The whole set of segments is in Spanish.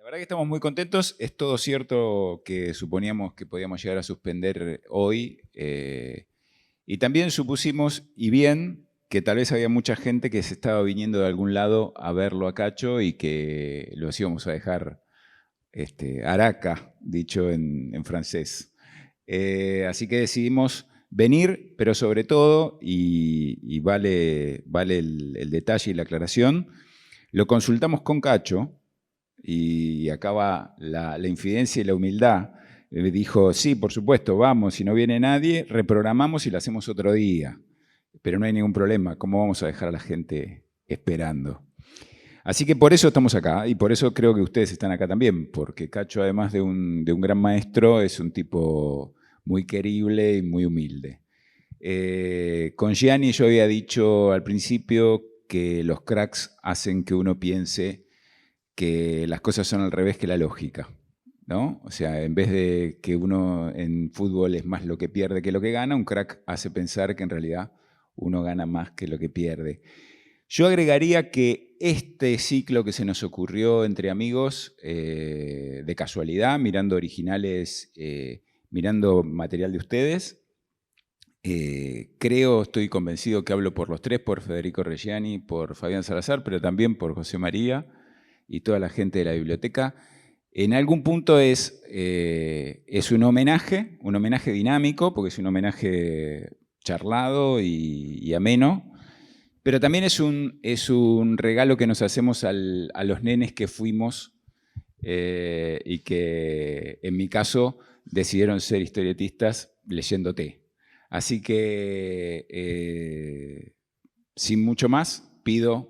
La verdad que estamos muy contentos. Es todo cierto que suponíamos que podíamos llegar a suspender hoy. Y también supusimos, y bien, que tal vez había mucha gente que se estaba viniendo de algún lado a verlo a Cacho y que los íbamos a dejar araca, dicho en francés. Así que decidimos venir, pero sobre todo, y vale el detalle y la aclaración, lo consultamos con Cacho, y acá va la infidencia y la humildad. Dijo, sí, por supuesto, vamos, si no viene nadie, reprogramamos y lo hacemos otro día. Pero no hay ningún problema, ¿cómo vamos a dejar a la gente esperando? Así que por eso estamos acá y por eso creo que ustedes están acá también, porque Cacho, además de un gran maestro, es un tipo muy querible y muy humilde. Con Gianni yo había dicho al principio que los cracks hacen que uno piense que las cosas son al revés que la lógica, ¿no? O sea, en vez de que uno en fútbol es más lo que pierde que lo que gana, un crack hace pensar que en realidad uno gana más que lo que pierde. Yo agregaría que este ciclo que se nos ocurrió entre amigos, de casualidad, mirando originales, mirando material de ustedes, estoy convencido que hablo por los tres, por Federico Reggiani, por Fabián Salazar, pero también por José María y toda la gente de la biblioteca. En algún punto es un homenaje dinámico, porque es un homenaje charlado y ameno, pero también es un regalo que nos hacemos a los nenes que fuimos y que, en mi caso, decidieron ser historietistas leyéndote. Así que, sin mucho más, pido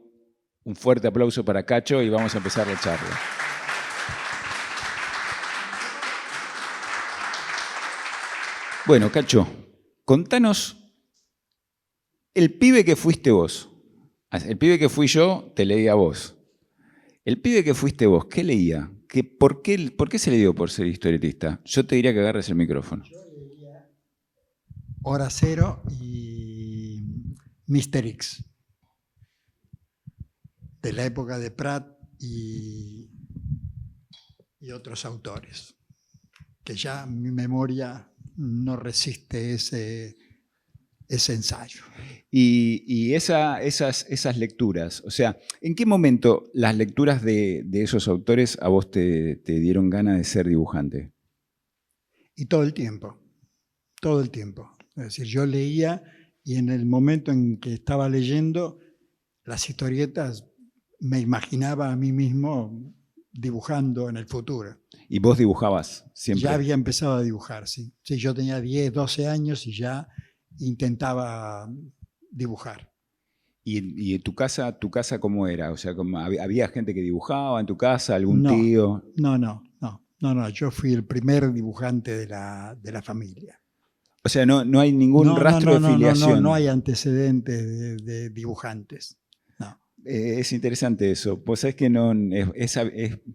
un fuerte aplauso para Cacho y vamos a empezar la charla. Bueno, Cacho, contanos el pibe que fuiste vos. El pibe que fui yo, te leía a vos. El pibe que fuiste vos, ¿qué leía? ¿Por qué se le dio por ser historietista? Yo te diría que agarres el micrófono. Yo leía Hora Cero y Mr. X, de la época de Pratt y otros autores, que ya mi memoria no resiste ese ensayo. Y esas lecturas, o sea, ¿en qué momento las lecturas de esos autores a vos te dieron ganas de ser dibujante? Y todo el tiempo. Es decir, yo leía y en el momento en que estaba leyendo las historietas me imaginaba a mí mismo dibujando en el futuro. ¿Y vos dibujabas siempre? Ya había empezado a dibujar, sí. Sí, yo tenía 10, 12 años y ya intentaba dibujar. ¿Y tu casa cómo era? O sea, ¿había gente que dibujaba en tu casa, algún tío? No. Yo fui el primer dibujante de la familia. O sea, no hay ningún rastro de filiación. No hay antecedentes de dibujantes. No. Es interesante eso. Vos sabés que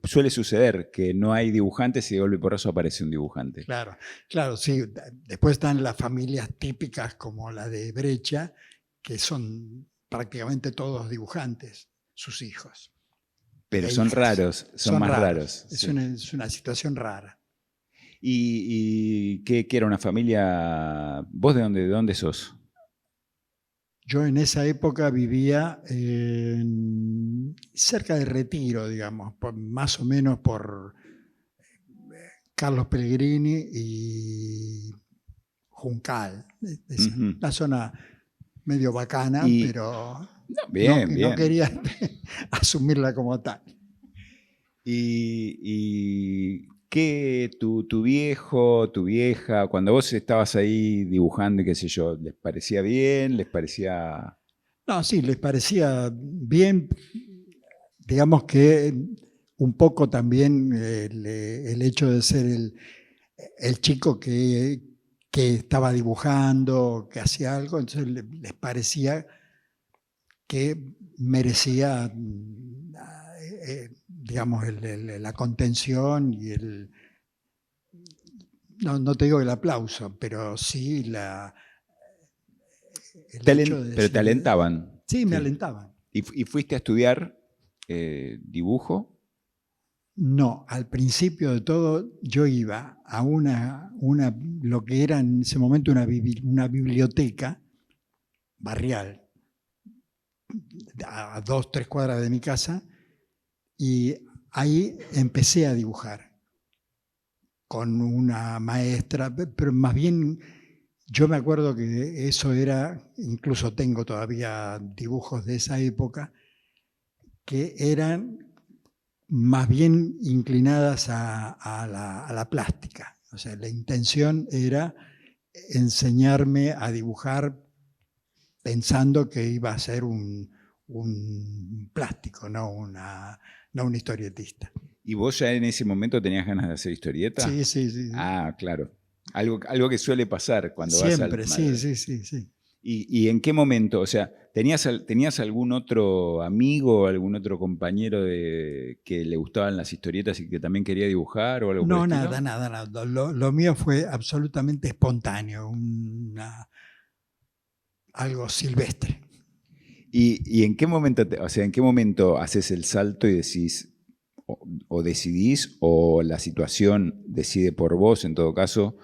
suele suceder que no hay dibujantes y de golpe y porrazo aparece un dibujante. Claro, sí. Después están las familias típicas como la de Brecha, que son prácticamente todos dibujantes, sus hijos. Pero son raros, son más raros. Es, sí. es una situación rara. ¿Y qué era una familia? ¿Vos de dónde sos? Yo en esa época vivía cerca de Retiro, digamos, más o menos por Carlos Pellegrini y Juncal. Una zona medio bacana, pero bien. No quería asumirla como tal. ¿Y qué tu viejo, tu vieja, cuando vos estabas ahí dibujando y qué sé yo, les parecía bien? ¿Les parecía...? No, sí, les parecía bien. Digamos que un poco también el hecho de ser el chico que estaba dibujando, que hacía algo, entonces les parecía que merecía, digamos, la contención y no te digo el aplauso, pero sí Pero te alentaban. Sí, me alentaban. ¿Y fuiste a estudiar dibujo? No, al principio de todo yo iba a lo que era en ese momento una biblioteca barrial, a 2, 3 cuadras de mi casa, y ahí empecé a dibujar con una maestra, pero más bien yo me acuerdo que eso era, incluso tengo todavía dibujos de esa época, que eran más bien inclinadas a la plástica. O sea, la intención era enseñarme a dibujar pensando que iba a ser un plástico, no un historietista. ¿Y vos ya en ese momento tenías ganas de hacer historieta? Sí, sí, sí. Ah, claro. Algo que suele pasar cuando vas al... Siempre, sí, sí, sí, sí. ¿Y en qué momento? O sea, ¿tenías algún otro amigo, algún otro compañero que le gustaban las historietas y que también quería dibujar o algo por el No, estilo? nada. Lo mío fue absolutamente espontáneo, algo silvestre. ¿Y en qué momento, o sea, en qué momento haces el salto y decís, o decidís, o la situación decide por vos, en todo caso,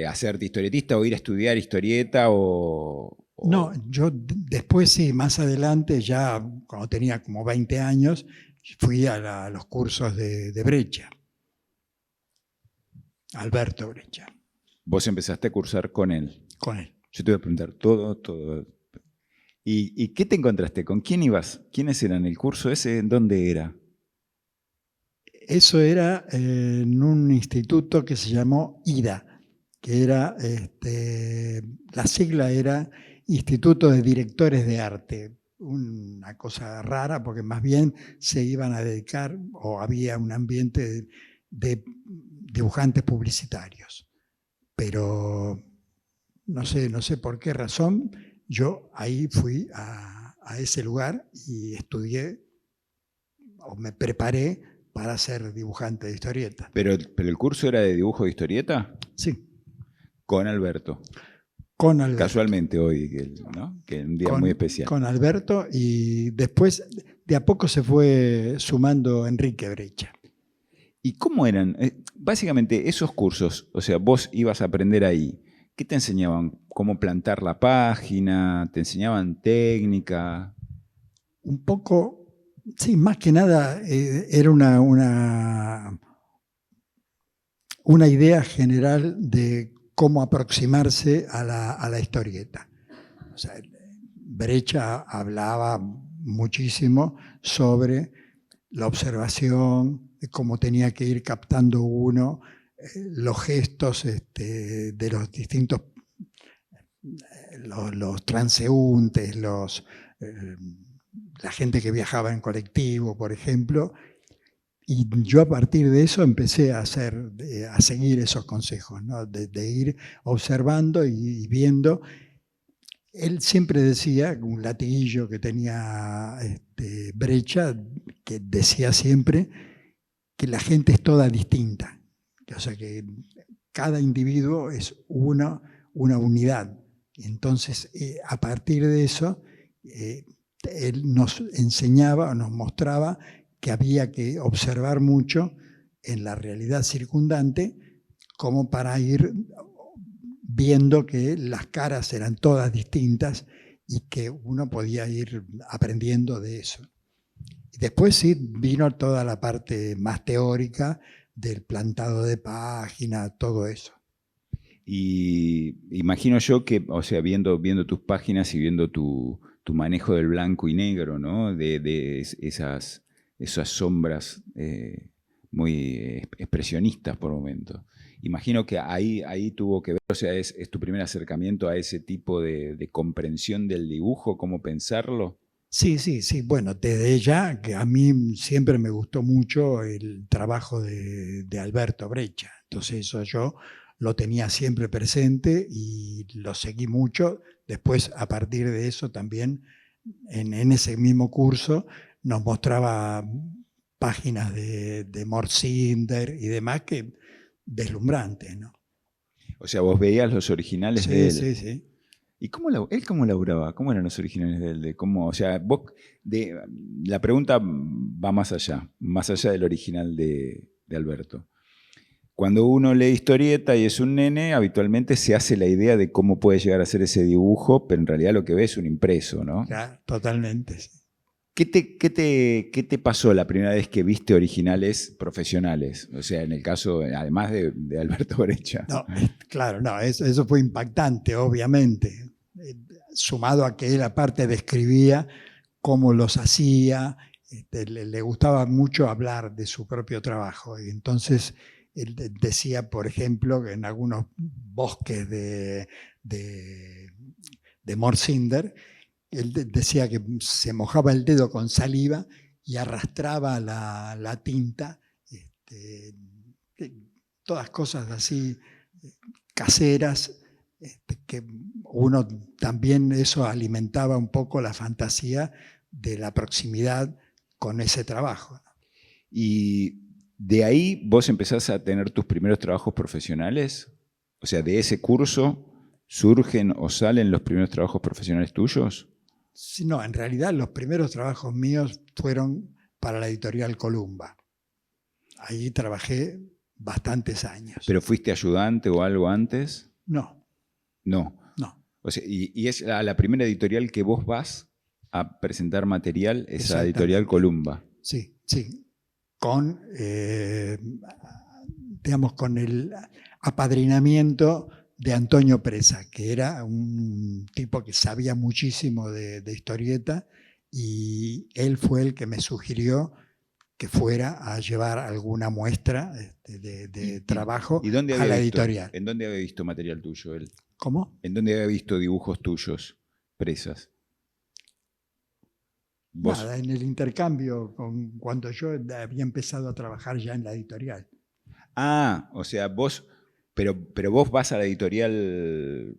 hacerte historietista o ir a estudiar historieta No, yo después sí, más adelante, ya cuando tenía como 20 años, fui a los cursos de Breccia, Alberto Breccia, vos empezaste a cursar con él? con él. Yo te voy a preguntar todo. ¿Y qué te encontraste? ¿Con quién ibas? ¿Quiénes eran? ¿El curso ese en dónde era? Eso era en un instituto que se llamó IDA, que era, la sigla era Instituto de Directores de Arte. Una cosa rara porque más bien se iban a dedicar o había un ambiente de dibujantes publicitarios. Pero no sé por qué razón, yo ahí fui a ese lugar y estudié o me preparé para ser dibujante de historietas. ¿Pero el curso era de dibujo de historieta? Sí, Con Alberto. con Alberto. Casualmente hoy, ¿no? Que es un día muy especial. Con Alberto y después de a poco se fue sumando Enrique Breccia. ¿Y cómo eran? Básicamente esos cursos, o sea, vos ibas a aprender ahí. ¿Qué te enseñaban? ¿Cómo plantar la página? ¿Te enseñaban técnica? Un poco, sí, más que nada era una idea general de cómo aproximarse a la historieta. O sea, Breccia hablaba muchísimo sobre la observación, de cómo tenía que ir captando uno los gestos de los distintos, los transeúntes, la gente que viajaba en colectivo, por ejemplo. Y yo a partir de eso empecé a seguir esos consejos, ¿no? de ir observando y viendo. Él siempre decía, un latiguillo que tenía Breccia, que decía siempre que la gente es toda distinta. O sea que cada individuo es una unidad. Entonces, a partir de eso, él nos enseñaba o nos mostraba que había que observar mucho en la realidad circundante como para ir viendo que las caras eran todas distintas y que uno podía ir aprendiendo de eso. Y después sí vino toda la parte más teórica del plantado de página, todo eso. Y imagino yo que, o sea, viendo tus páginas y viendo tu manejo del blanco y negro, ¿no? De esas sombras muy expresionistas por momentos. Imagino que ahí tuvo que ver, o sea, es tu primer acercamiento a ese tipo de comprensión del dibujo, cómo pensarlo. Sí. Bueno, desde ya que a mí siempre me gustó mucho el trabajo de Alberto Breccia. Entonces eso yo lo tenía siempre presente y lo seguí mucho. Después, a partir de eso también, en ese mismo curso, nos mostraba páginas de Mort Cinder y demás que deslumbrantes, ¿no? O sea, vos veías los originales de él. Sí. ¿Y él cómo laburaba? ¿Cómo eran los originales de él? O sea, la pregunta va más allá del original de Alberto. Cuando uno lee historieta y es un nene, habitualmente se hace la idea de cómo puede llegar a ser ese dibujo, pero en realidad lo que ve es un impreso, ¿no? Claro, totalmente. Sí. ¿Qué te pasó la primera vez que viste originales profesionales? O sea, en el caso, además de Alberto Breccia. No, claro, no, eso fue impactante, obviamente. Sumado a que él aparte describía cómo los hacía, le gustaba mucho hablar de su propio trabajo. Y entonces él decía, por ejemplo, que en algunos bosques de Morcinder, él decía que se mojaba el dedo con saliva y arrastraba la tinta, todas cosas así caseras, que uno también eso alimentaba un poco la fantasía de la proximidad con ese trabajo. Y de ahí vos empezás a tener tus primeros trabajos profesionales. O sea, de ese curso surgen o salen los primeros trabajos profesionales tuyos. No, en realidad los primeros trabajos míos fueron para la editorial Columba. Ahí trabajé bastantes años. ¿Pero fuiste ayudante o algo antes? No. No. O sea, y es la primera editorial que vos vas a presentar material, esa editorial Columba. Sí. Con el apadrinamiento de Antonio Presa, que era un tipo que sabía muchísimo de historieta, y él fue el que me sugirió que fuera a llevar alguna muestra de trabajo a la editorial. ¿En dónde había visto material tuyo él? ¿Cómo? ¿En dónde había visto dibujos tuyos, Presas? ¿Vos? Nada, en el intercambio, cuando yo había empezado a trabajar ya en la editorial. Ah, o sea, vos, pero vos vas a la editorial.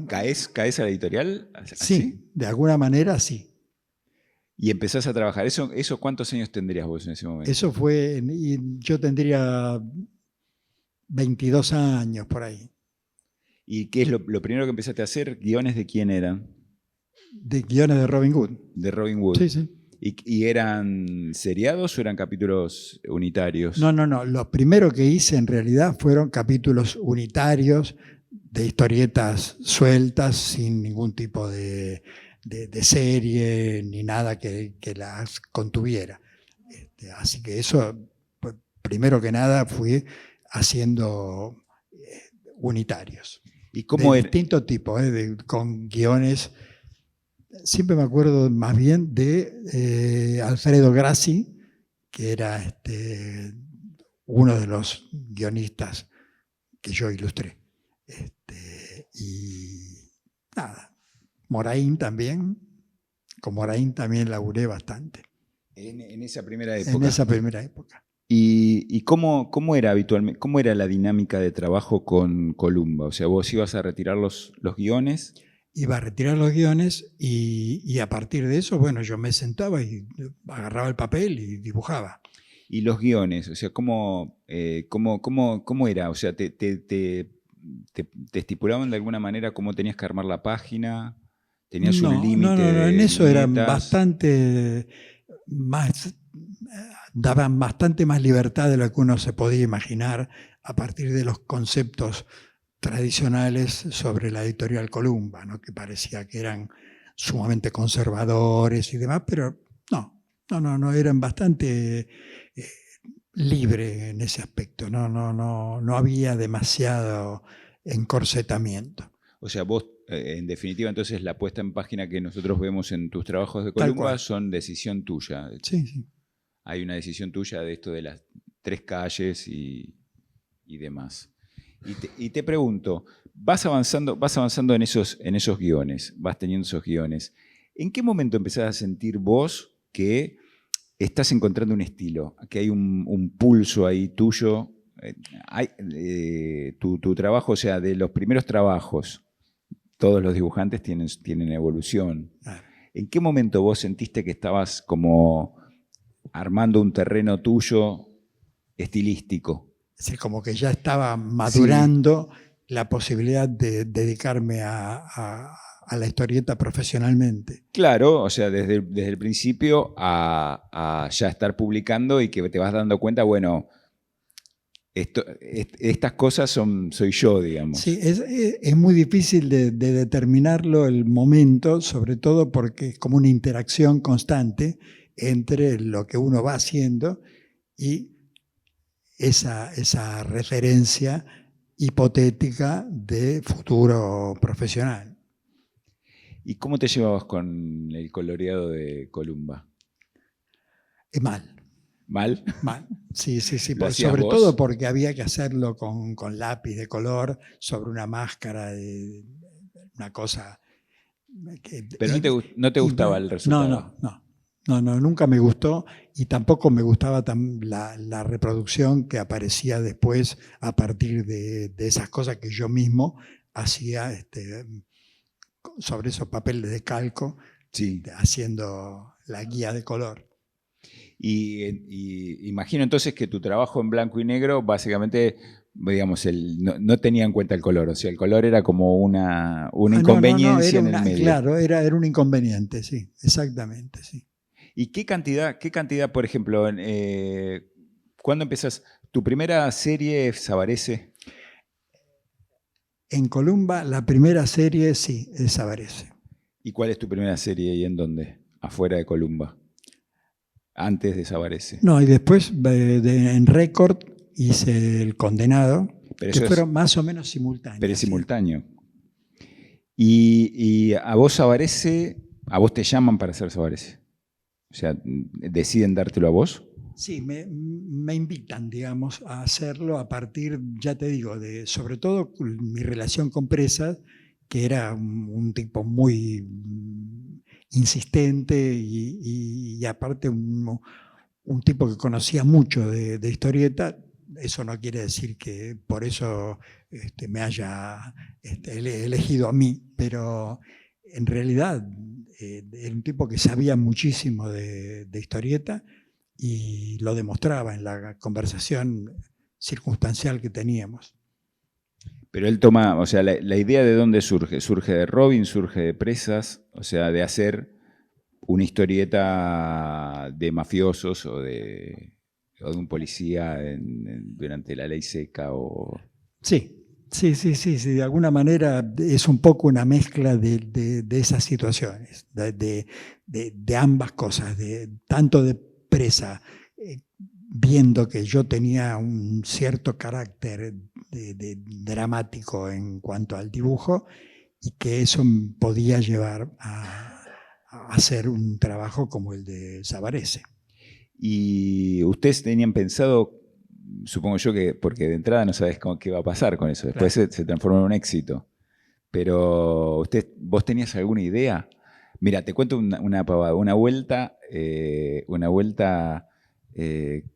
¿Caes a la editorial? ¿Así? Sí, de alguna manera sí. Y empezás a trabajar. ¿Eso cuántos años tendrías vos en ese momento? Eso fue, yo tendría 22 años por ahí. ¿Y qué es lo primero que empezaste a hacer? ¿Guiones de quién eran? De guiones de Robin Wood. De Robin Wood. Sí. ¿Y eran seriados o eran capítulos unitarios? No. Lo primero que hice en realidad fueron capítulos unitarios de historietas sueltas, sin ningún tipo de serie ni nada que las contuviera. Así que eso, pues, primero que nada, fui haciendo unitarios. ¿Y cómo de distinto tipo, con guiones. Siempre me acuerdo más bien de Alfredo Grassi, que era uno de los guionistas que yo ilustré. Y nada, Moraín también. Con Moraín también laburé bastante. En esa primera época. En esa primera época. ¿Y cómo era habitualmente, cómo era la dinámica de trabajo con Columba? O sea, vos ibas a retirar los guiones. Iba a retirar los guiones y a partir de eso, bueno, yo me sentaba y agarraba el papel y dibujaba. ¿Y los guiones? O sea, ¿cómo era? O sea, ¿te estipulaban de alguna manera cómo tenías que armar la página? ¿Tenías un límite? No, en eso eran bastante más, daban bastante más libertad de lo que uno se podía imaginar a partir de los conceptos tradicionales sobre la editorial Columba, ¿no? Que parecía que eran sumamente conservadores y demás, pero no, eran bastante libres en ese aspecto, no había demasiado encorsetamiento. O sea, vos, en definitiva, entonces la puesta en página que nosotros vemos en tus trabajos de Columba son decisión tuya. Sí. Hay una decisión tuya de esto de las 3 calles y demás. Y te pregunto, vas avanzando en esos guiones, vas teniendo esos guiones. ¿En qué momento empezás a sentir vos que estás encontrando un estilo, que hay un pulso ahí tuyo? Tu trabajo, o sea, de los primeros trabajos, todos los dibujantes tienen evolución. ¿En qué momento vos sentiste que estabas como armando un terreno tuyo estilístico? Es decir, como que ya estaba madurando la posibilidad de dedicarme a la historieta profesionalmente. Claro, o sea, desde el principio a ya estar publicando y que te vas dando cuenta, bueno, estas cosas soy yo, digamos. Sí, es muy difícil de determinarlo el momento, sobre todo porque es como una interacción constante entre lo que uno va haciendo y esa referencia hipotética de futuro profesional. ¿Y cómo te llevabas con el coloreado de Columba? Mal. ¿Mal? Mal. Sí, sí, sí. ¿Lo hacías Sobre vos? todo porque había que hacerlo con lápiz de color sobre una máscara, una cosa. Pero no te gustaba el resultado. No, nunca me gustó y tampoco me gustaba la reproducción que aparecía después a partir de esas cosas que yo mismo hacía sobre esos papeles de calco, Sí. haciendo la guía de color. Y imagino entonces que tu trabajo en blanco y negro, básicamente, digamos, no tenía en cuenta el color. O sea, el color era como una inconveniencia en el medio. Claro, era un inconveniente, sí, exactamente, sí. ¿Y qué cantidad, por ejemplo, cuándo empezás? ¿Tu primera serie Sabarese? En Columba, la primera serie, sí, es Sabarese. ¿Y cuál es tu primera serie y en dónde? Afuera de Columba. Antes de Sabarese. No, y después en Record hice El Condenado, que fueron más o menos simultáneos. Pero es simultáneo. Y a vos Sabarese, a vos te llaman para hacer Sabarese. O sea, ¿deciden dártelo a vos? Sí, me invitan, digamos, a hacerlo a partir, ya te digo, sobre todo mi relación con Presas, que era un tipo muy insistente y aparte un tipo que conocía mucho de historieta. Eso no quiere decir que por eso me haya elegido a mí, pero en realidad era un tipo que sabía muchísimo de historieta y lo demostraba en la conversación circunstancial que teníamos. Pero él toma, o sea, la idea de dónde surge. ¿Surge de Robin? ¿Surge de Presas? O sea, de hacer una historieta de mafiosos o de un policía durante la ley seca o... Sí. Sí, de alguna manera es un poco una mezcla de esas situaciones, de ambas cosas, tanto de Presa, viendo que yo tenía un cierto carácter dramático en cuanto al dibujo y que eso podía llevar a hacer un trabajo como el de Sabarese. ¿Y ustedes tenían pensado, supongo yo que, porque de entrada no sabes qué va a pasar con eso, después claro, se transforma en un éxito, pero ¿vos tenías alguna idea? Mira, te cuento una pavada. Una vuelta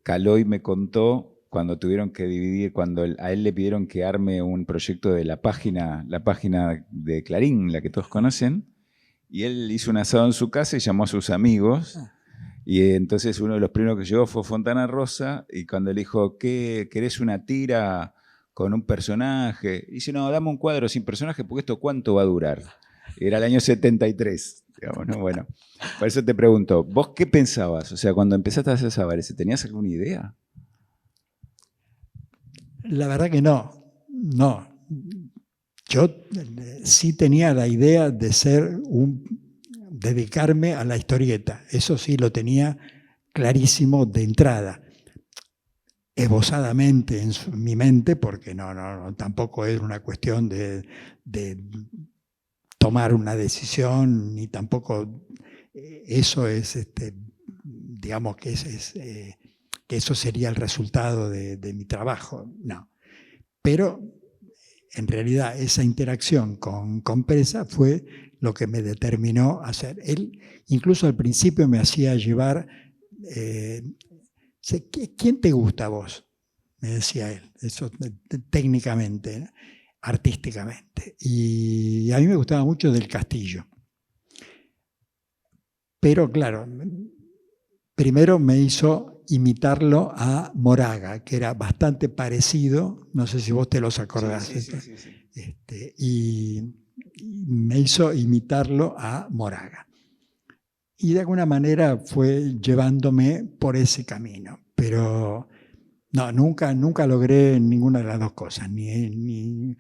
Caloi me contó cuando tuvieron que dividir, cuando a él le pidieron que arme un proyecto de la página de Clarín, la que todos conocen, y él hizo un asado en su casa y llamó a sus amigos. Y entonces uno de los primeros que llegó fue Fontana Rosa, y cuando le dijo, ¿qué, querés una tira con un personaje? Y dice, no, dame un cuadro sin personaje porque esto ¿cuánto va a durar? Era el año 73, digamos, ¿no? Bueno, por eso te pregunto, ¿vos qué pensabas? O sea, cuando empezaste a hacer Sabarese, ¿tenías alguna idea? La verdad que no. Yo sí tenía la idea de dedicarme a la historieta. Eso sí lo tenía clarísimo de entrada. Esbozadamente en mi mente, porque no, tampoco es una cuestión de tomar una decisión, ni tampoco eso es, digamos que que eso sería el resultado de mi trabajo. No. Pero en realidad esa interacción con Presa fue lo que me determinó a hacer. Él incluso al principio me hacía llevar, ¿quién te gusta a vos? Me decía él, eso técnicamente, artísticamente. Y a mí me gustaba mucho Del Castillo. Pero claro, primero me hizo imitarlo a Moraga, que era bastante parecido, no sé si vos te los acordás. Sí. Y me hizo imitarlo a Moraga. Y de alguna manera fue llevándome por ese camino, pero no, nunca logré ninguna de las dos cosas, ni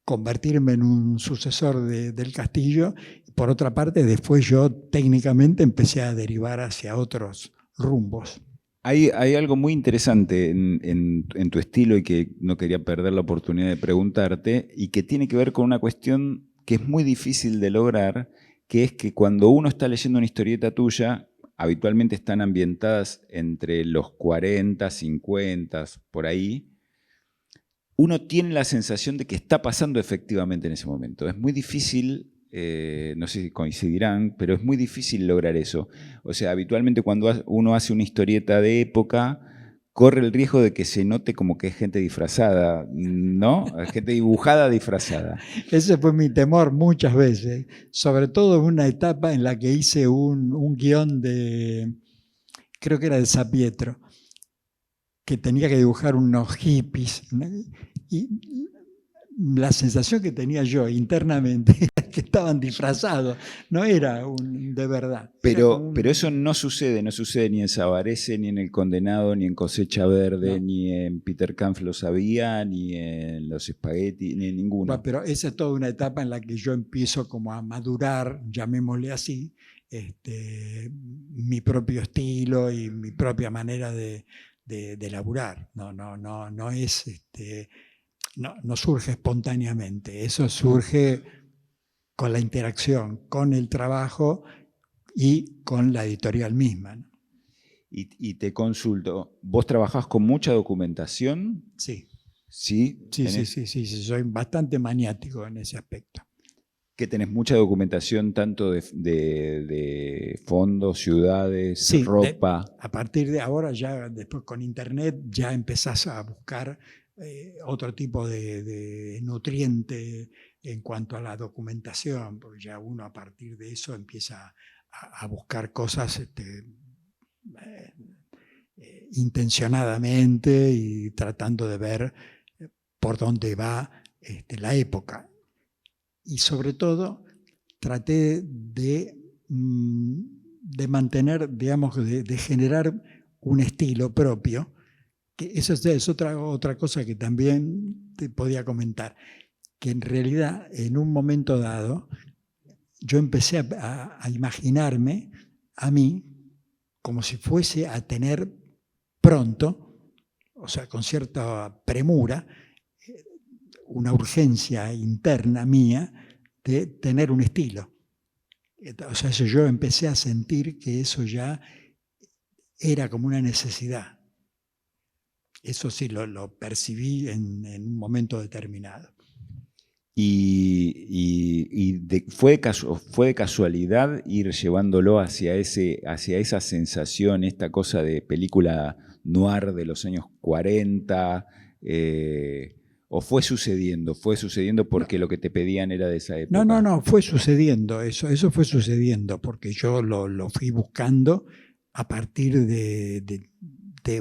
convertirme en un sucesor del Castillo. Por otra parte, después yo técnicamente empecé a derivar hacia otros rumbos. Hay algo muy interesante en tu estilo y que no quería perder la oportunidad de preguntarte y que tiene que ver con una cuestión que es muy difícil de lograr, que es que cuando uno está leyendo una historieta tuya, habitualmente están ambientadas entre los 40, 50, por ahí, uno tiene la sensación de que está pasando efectivamente en ese momento. Es muy difícil, no sé si coincidirán, pero es muy difícil lograr eso. O sea, habitualmente cuando uno hace una historieta de época, corre el riesgo de que se note como que es gente disfrazada, ¿no? Gente dibujada disfrazada. Ese fue mi temor muchas veces, sobre todo en una etapa en la que hice un guión de, creo que era de Sapietro, que tenía que dibujar unos hippies, ¿no? Y la sensación que tenía yo internamente era que estaban disfrazados, no era de verdad. Pero eso no sucede ni en Sabarese, ni en El Condenado, ni en Cosecha Verde, no. Ni en Peter Kampf lo sabía, ni en Los Spaghetti, ni en ninguno. Bueno, pero esa es toda una etapa en la que yo empiezo como a madurar, llamémosle así, mi propio estilo y mi propia manera de laburar. No es... No surge espontáneamente, eso surge con la interacción, con el trabajo y con la editorial misma, ¿no? Y te consulto, ¿vos trabajás con mucha documentación? Sí. ¿Sí? Sí, soy bastante maniático en ese aspecto. ¿Que tenés mucha documentación tanto de fondos, ciudades, sí, ropa? A partir de ahora, ya después con internet, ya empezás a buscar otro tipo de nutriente en cuanto a la documentación, porque ya uno a partir de eso empieza a buscar cosas intencionadamente y tratando de ver por dónde va la época. Y sobre todo traté de mantener, digamos, de generar un estilo propio. Que eso es otra cosa que también te podía comentar, que en realidad en un momento dado yo empecé a imaginarme a mí como si fuese a tener pronto, o sea, con cierta premura, una urgencia interna mía de tener un estilo. O sea, eso yo empecé a sentir que eso ya era como una necesidad. Eso sí lo percibí en un momento determinado. ¿Fue de casualidad ir llevándolo hacia esa sensación, esta cosa de película noir de los años 40? ¿O fue sucediendo porque lo que te pedían era de esa época? No, fue sucediendo, eso fue sucediendo, porque yo lo fui buscando a partir de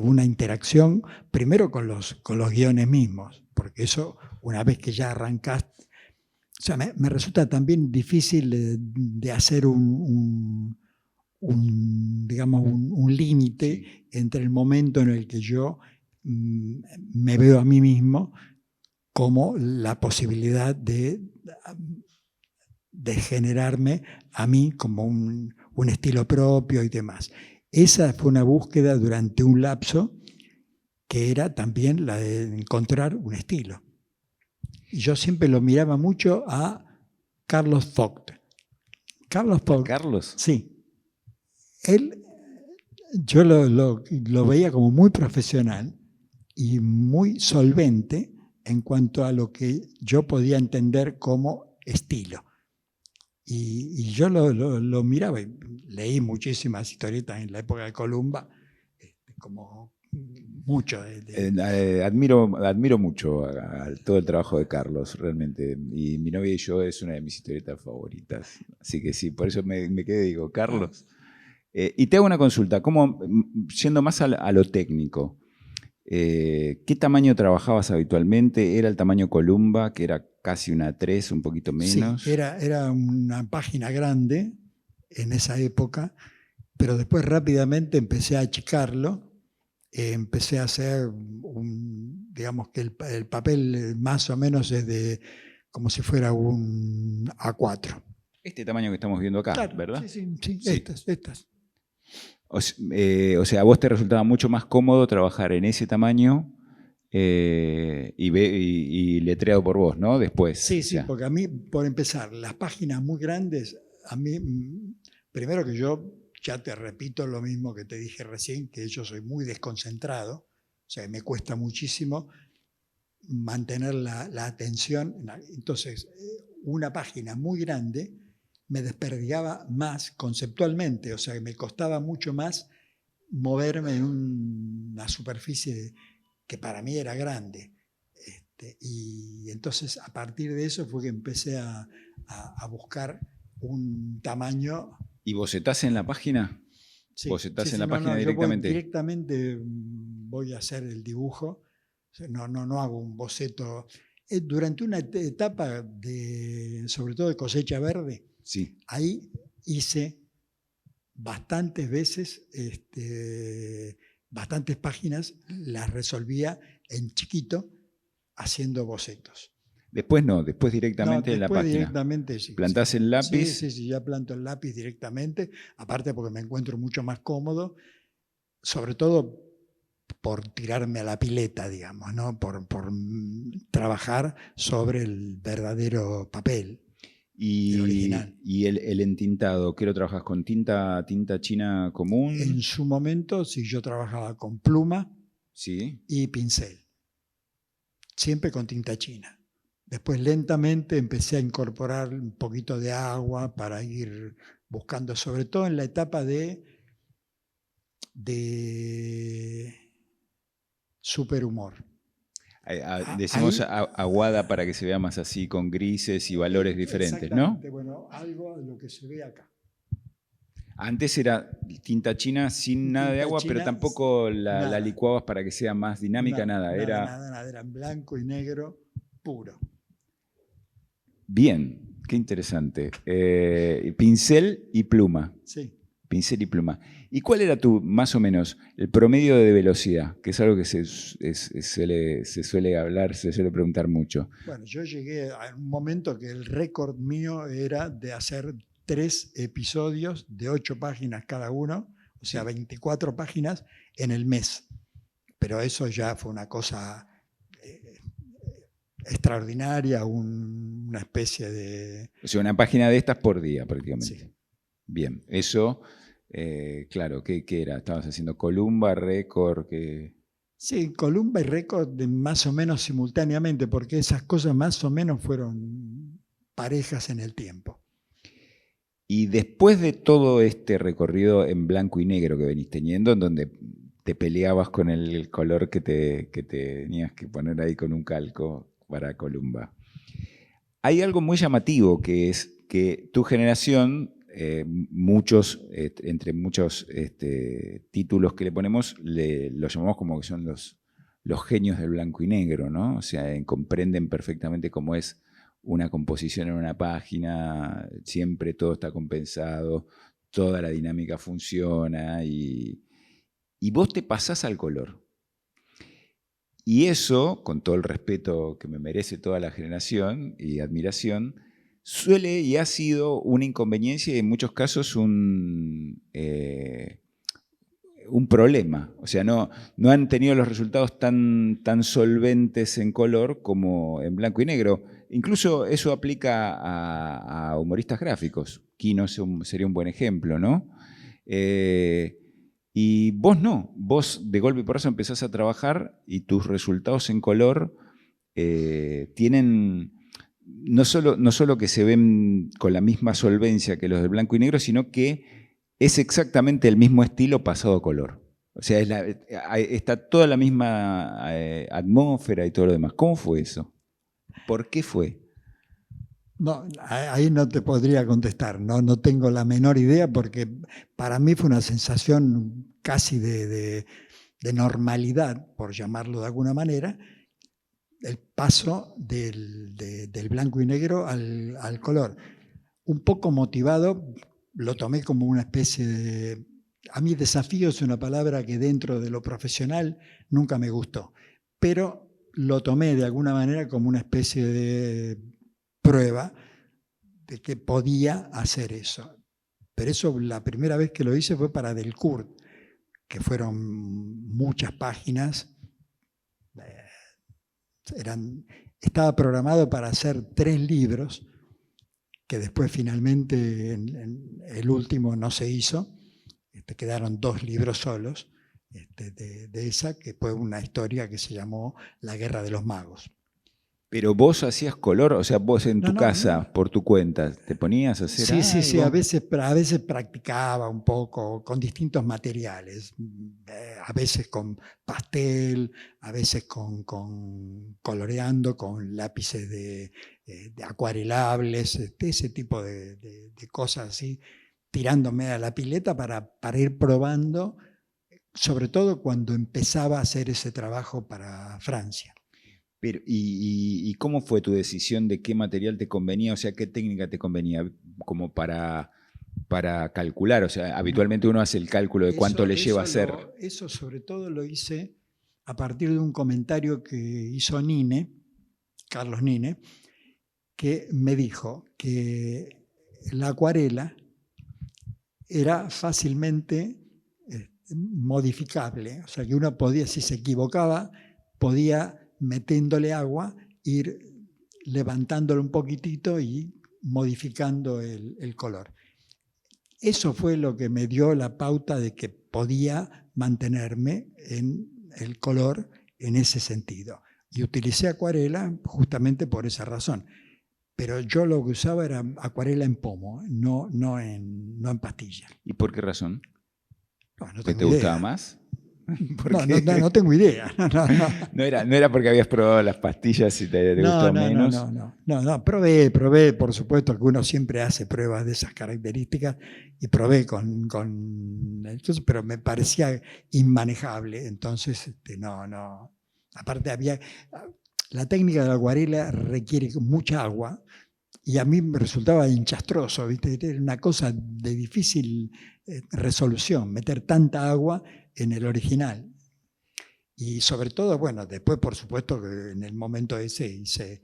una interacción, primero con los guiones mismos, porque eso, una vez que ya arrancaste, o sea, me resulta también difícil de hacer un límite, sí, entre el momento en el que yo me veo a mí mismo como la posibilidad de generarme a mí como un estilo propio y demás. Esa fue una búsqueda durante un lapso que era también la de encontrar un estilo. Y yo siempre lo miraba mucho a Carlos Vogt. Carlos Vogt. ¿Carlos? Sí. Él, yo lo veía como muy profesional y muy solvente en cuanto a lo que yo podía entender como estilo. Y yo lo miraba, y leí muchísimas historietas en la época de Columba, como mucho. Admiro mucho a todo el trabajo de Carlos, realmente. Y Mi novia y yo es una de mis historietas favoritas. Así que sí, por eso me quedé y digo, Carlos. Y te hago una consulta, yendo más a lo técnico, ¿qué tamaño trabajabas habitualmente? ¿Era el tamaño Columba, que era casi una 3, un poquito Sí, menos? era una página grande en esa época, pero después rápidamente empecé a achicarlo, empecé a hacer, digamos que el papel más o menos es como si fuera un A4. Este tamaño que estamos viendo acá, Claro, ¿verdad? sí, sí, sí, Sí. estas. O sea, a vos te resultaba mucho más cómodo trabajar en ese tamaño y letreado por vos, ¿no? Después, Sí, o sí, sea. porque a mí, por empezar, las páginas muy grandes, a mí, primero que yo, ya te repito lo mismo que te dije recién, que yo soy muy desconcentrado, o sea, me cuesta muchísimo mantener la atención. Entonces, una página muy grande me desperdigaba más conceptualmente, o sea, que me costaba mucho más moverme en una superficie que para mí era grande. Y entonces a partir de eso fue que empecé a buscar un tamaño. ¿Y bocetás en la página? Sí, ¿Bocetás sí, en sí, la no, página no, yo voy directamente? directamente, voy a hacer el dibujo, no hago un boceto. Durante una etapa sobre todo de cosecha verde, Sí. ahí hice bastantes veces, bastantes páginas, las resolvía en chiquito haciendo bocetos. Después no, después No, directamente en la después página. directamente sí, sí. Plantás el Sí, lápiz. sí, sí, ya planto el lápiz directamente, aparte porque me encuentro mucho más cómodo, sobre todo por tirarme a la pileta, digamos, ¿no? Por trabajar sobre el verdadero papel, el original. Y el entintado, ¿qué lo trabajas con tinta china En común? su momento, sí, yo trabajaba con pluma Sí. y pincel, siempre con tinta china. Después lentamente empecé a incorporar un poquito de agua para ir buscando, sobre todo en la etapa de superhumor. Decimos Ahí, aguada para que se vea más así, con grises y valores diferentes, ¿no? exactamente, bueno, algo de lo que se ve acá. Antes era tinta china sin nada de Tinta agua, pero china, tampoco la nada, licuabas para que sea más dinámica, nada. Era nada, era en blanco y negro puro. bien, qué interesante. Pincel y pluma. Sí. Pincel y pluma. ¿Y cuál era más o menos, el promedio de velocidad? Que es algo que se suele hablar, se suele preguntar mucho. Bueno, yo llegué a un momento que el récord mío era de hacer 3 episodios de 8 páginas cada uno, o sea, Sí. 24 páginas en el mes. Pero eso ya fue una cosa extraordinaria, una especie de... O sea, una página de estas por día prácticamente. Sí. Bien, eso, claro, ¿qué era? ¿Estabas haciendo Columba, Récord? Sí, Columba y Récord más o menos simultáneamente, porque esas cosas más o menos fueron parejas en el tiempo. Y después de todo este recorrido en blanco y negro que venís teniendo, en donde te peleabas con el color que te tenías que poner ahí con un calco para Columba, hay algo muy llamativo que es que tu generación, entre muchos títulos que le ponemos, lo llamamos como que son los genios del blanco y negro, ¿no? O sea, comprenden perfectamente cómo es una composición en una página, siempre todo está compensado, toda la dinámica funciona y vos te pasás al color. Y eso, con todo el respeto que me merece toda la generación y admiración, suele y ha sido una inconveniencia y en muchos casos un problema. O sea, no han tenido los resultados tan solventes en color como en blanco y negro. Incluso eso aplica a humoristas gráficos. Kino sería un buen ejemplo, ¿no? Y vos no, vos de golpe y porrazo empezás a trabajar y tus resultados en color tienen no solo que se ven con la misma solvencia que los de blanco y negro, sino que es exactamente el mismo estilo pasado a color. O sea, está toda la misma atmósfera y todo lo demás. ¿Cómo fue eso? ¿Por qué fue? No, ahí no te podría contestar, no tengo la menor idea porque para mí fue una sensación casi de normalidad, por llamarlo de alguna manera, el paso del blanco y negro al color. Un poco motivado, lo tomé como una especie de... A mí desafío es una palabra que dentro de lo profesional nunca me gustó, pero lo tomé de alguna manera como una especie de prueba de que podía hacer eso. Pero eso la primera vez que lo hice fue para Delcourt, que fueron muchas páginas. Estaba programado para hacer 3 libros, que después finalmente el último no se hizo. Quedaron 2 libros solos de esa, que fue una historia que se llamó La Guerra de los Magos. Pero vos hacías color, o sea, vos en tu No. casa, por tu cuenta, ¿te ponías a hacer Sí, algo? a veces practicaba un poco con distintos materiales, a veces con pastel, a veces con coloreando, con lápices de acuarelables, ese tipo de cosas así, tirándome a la pileta para ir probando, sobre todo cuando empezaba a hacer ese trabajo para Francia. Pero, ¿y cómo fue tu decisión de qué material te convenía? O sea, ¿qué técnica te convenía como para calcular? O sea, habitualmente uno hace el cálculo de cuánto le lleva a hacer. Eso sobre todo lo hice a partir de un comentario que hizo Nine, Carlos Nine, que me dijo que la acuarela era fácilmente modificable, o sea que uno podía, si se equivocaba, podía metiéndole agua, ir levantándolo un poquitito y modificando el color. Eso fue lo que me dio la pauta de que podía mantenerme en el color en ese sentido. Y utilicé acuarela justamente por esa razón. Pero yo lo que usaba era acuarela en pomo, no en pastilla. ¿Y por qué razón? No ¿Qué tengo te gustaba idea. más? No tengo idea. No era porque habías probado las pastillas y te gustó menos. No. Probé, por supuesto, que uno siempre hace pruebas de esas características y probé entonces, pero me parecía inmanejable. Entonces, no. Aparte la técnica de la acuarela requiere mucha agua y a mí me resultaba hinchastroso, ¿viste? Era una cosa de difícil resolución, meter tanta agua en el original. Y sobre todo, bueno, después por supuesto que en el momento ese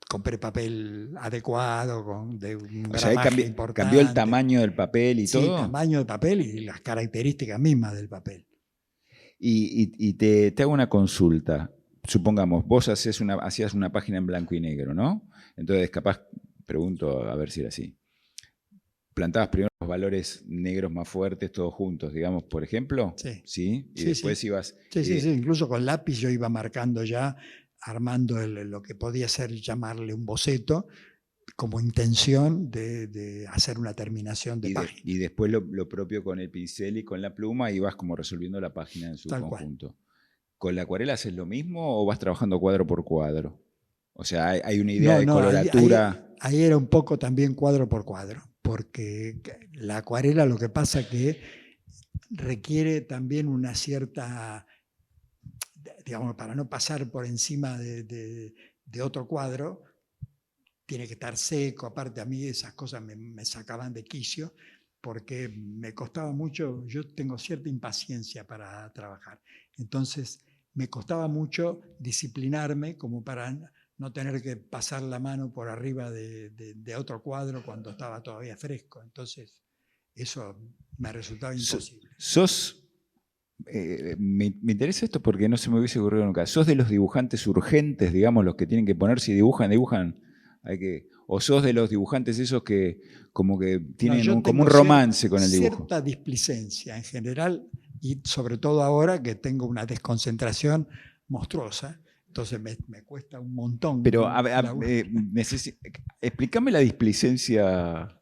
compré papel adecuado, de un O sea, ahí gramaje cambió el importante. tamaño del papel y Sí, todo. tamaño de papel y las características mismas del papel. Y te hago una consulta. Supongamos, vos hacías una página en blanco y negro, ¿no? Entonces, capaz, pregunto a ver si era así. ¿Plantabas primero los valores negros más fuertes, todos juntos, digamos, por ejemplo? Sí. ¿Sí? Y Sí, después sí. ibas... Sí, incluso con lápiz yo iba marcando ya, armando lo que podía ser llamarle un boceto, como intención de hacer una terminación de página. Y después lo propio con el pincel y con la pluma y vas como resolviendo la página en su Tal conjunto. cual. ¿Con la acuarela haces lo mismo o vas trabajando cuadro por cuadro? O sea, hay una idea de coloratura. Ahí era un poco también cuadro por cuadro, porque la acuarela lo que pasa que requiere también una cierta, digamos, para no pasar por encima de otro cuadro, tiene que estar seco. Aparte a mí esas cosas me sacaban de quicio porque me costaba mucho, yo tengo cierta impaciencia para trabajar. Entonces me costaba mucho disciplinarme como para no tener que pasar la mano por arriba de otro cuadro cuando estaba todavía fresco. Entonces eso me resultaba imposible. Me interesa esto porque no se me hubiese ocurrido nunca. ¿Sos de los dibujantes urgentes, digamos, los que tienen que poner, si dibujan? ¿O sos de los dibujantes esos que como que tienen como un romance con el dibujo? Cierta displicencia en general y sobre todo ahora que tengo una desconcentración monstruosa. Entonces me cuesta un montón. Pero explícame la displicencia.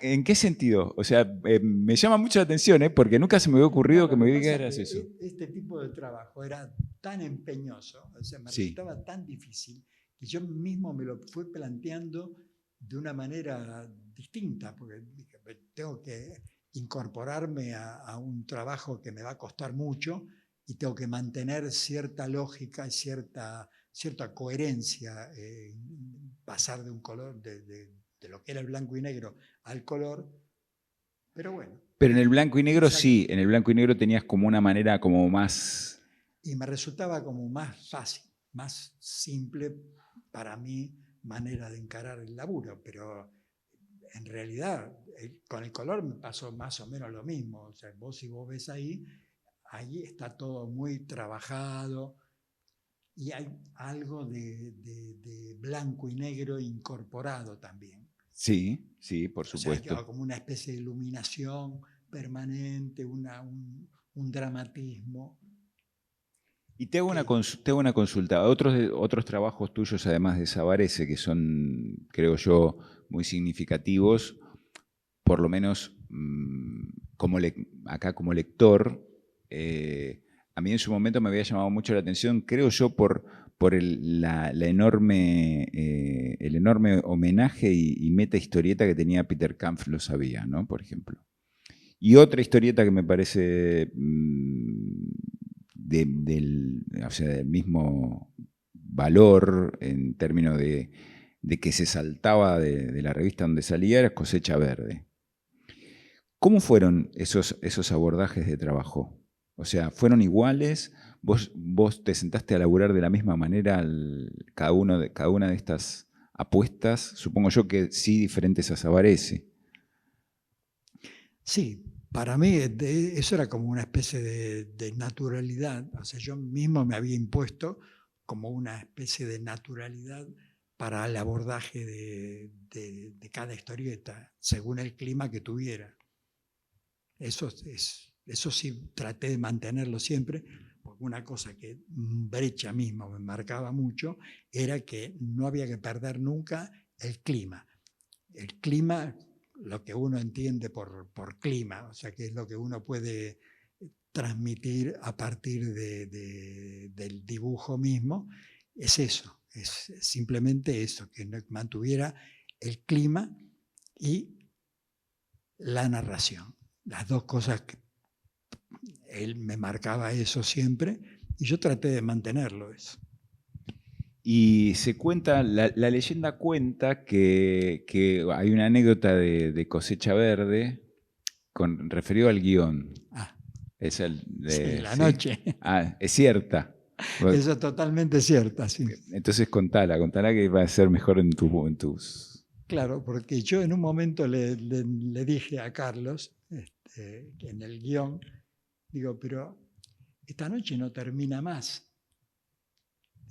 ¿En qué sentido? O sea, me llama mucho la atención, porque nunca se me había ocurrido que me Lo que pasa dijeras es que eso. este tipo de trabajo era tan empeñoso, o sea, me Sí, resultaba tan difícil, que yo mismo me lo fui planteando de una manera distinta, porque dije, tengo que incorporarme a un trabajo que me va a costar mucho y tengo que mantener cierta lógica y cierta coherencia, pasar de un color, de lo que era el blanco y negro al color, pero bueno, pero en el blanco y negro salió. sí, en el blanco y negro tenías como una manera como más... Y me resultaba como más fácil, más simple para mí manera de encarar el laburo, pero en realidad con el color me pasó más o menos lo mismo. O sea, si vos ves ahí está todo muy trabajado y hay algo de blanco y negro incorporado también. Sí, sí, por O sea, supuesto. como una especie de iluminación permanente, un dramatismo Y te hago que te hago una consulta. Otros trabajos tuyos, además de Sabarese, que son, creo yo, muy significativos, por lo menos acá como lector, a mí en su momento me había llamado mucho la atención, creo yo, por la enorme, el enorme homenaje y meta historieta que tenía Peter Kampf, lo sabía, ¿no? Por ejemplo. Y otra historieta que me parece o sea, del mismo valor en términos de que se saltaba de la revista donde salía era Cosecha Verde. ¿Cómo fueron esos abordajes de trabajo? O sea, ¿fueron iguales? ¿Vos te sentaste a laburar de la misma manera cada una de estas apuestas? Supongo yo que sí, diferentes a Sabarese. sí, para mí eso era como una especie de naturalidad. O sea, yo mismo me había impuesto como una especie de naturalidad para el abordaje de cada historieta, según el clima que tuviera. Eso sí traté de mantenerlo siempre, porque una cosa que Brecha mismo me marcaba mucho era que no había que perder nunca el clima. El clima, lo que uno entiende por clima, o sea, que es lo que uno puede transmitir a partir del dibujo mismo, es eso, es simplemente eso, que mantuviera el clima y la narración. Las dos cosas que él me marcaba eso siempre y yo traté de mantenerlo eso. Y se cuenta, la leyenda cuenta que hay una anécdota de Cosecha Verde referido al guión. Ah, Es sí, la ¿sí? noche. Ah, es cierta. Eso es totalmente cierto, sí. Entonces contala que va a ser mejor en tus... Claro, porque yo en un momento le dije a Carlos, en el guión, digo, pero esta noche no termina más.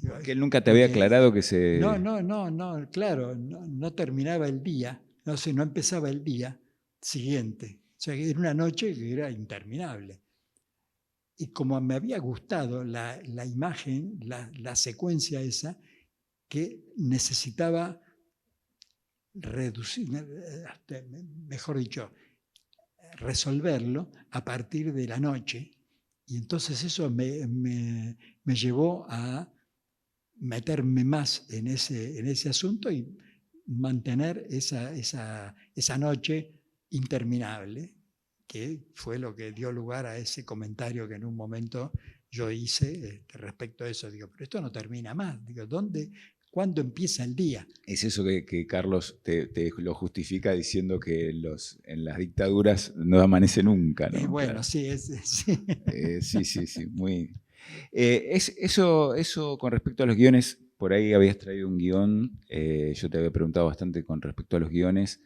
Digo, Porque él nunca te había porque aclarado que no, claro, no terminaba el día, no sé, no empezaba el día siguiente. O sea, que era una noche que era interminable. Y como me había gustado la imagen, la secuencia esa, que necesitaba reducir, mejor dicho, resolverlo a partir de la noche. Y entonces eso me llevó a meterme más en ese asunto y mantener esa noche interminable, que fue lo que dio lugar a ese comentario que en un momento yo hice respecto a eso. Digo, pero esto no termina más. Digo, ¿cuándo empieza el día? es eso que Carlos te lo justifica diciendo que en las dictaduras no amanece nunca, ¿no? Bueno, Claro. sí, sí. Sí, sí, sí, muy... eso con respecto a los guiones, por ahí habías traído un guión, yo te había preguntado bastante con respecto a los guiones.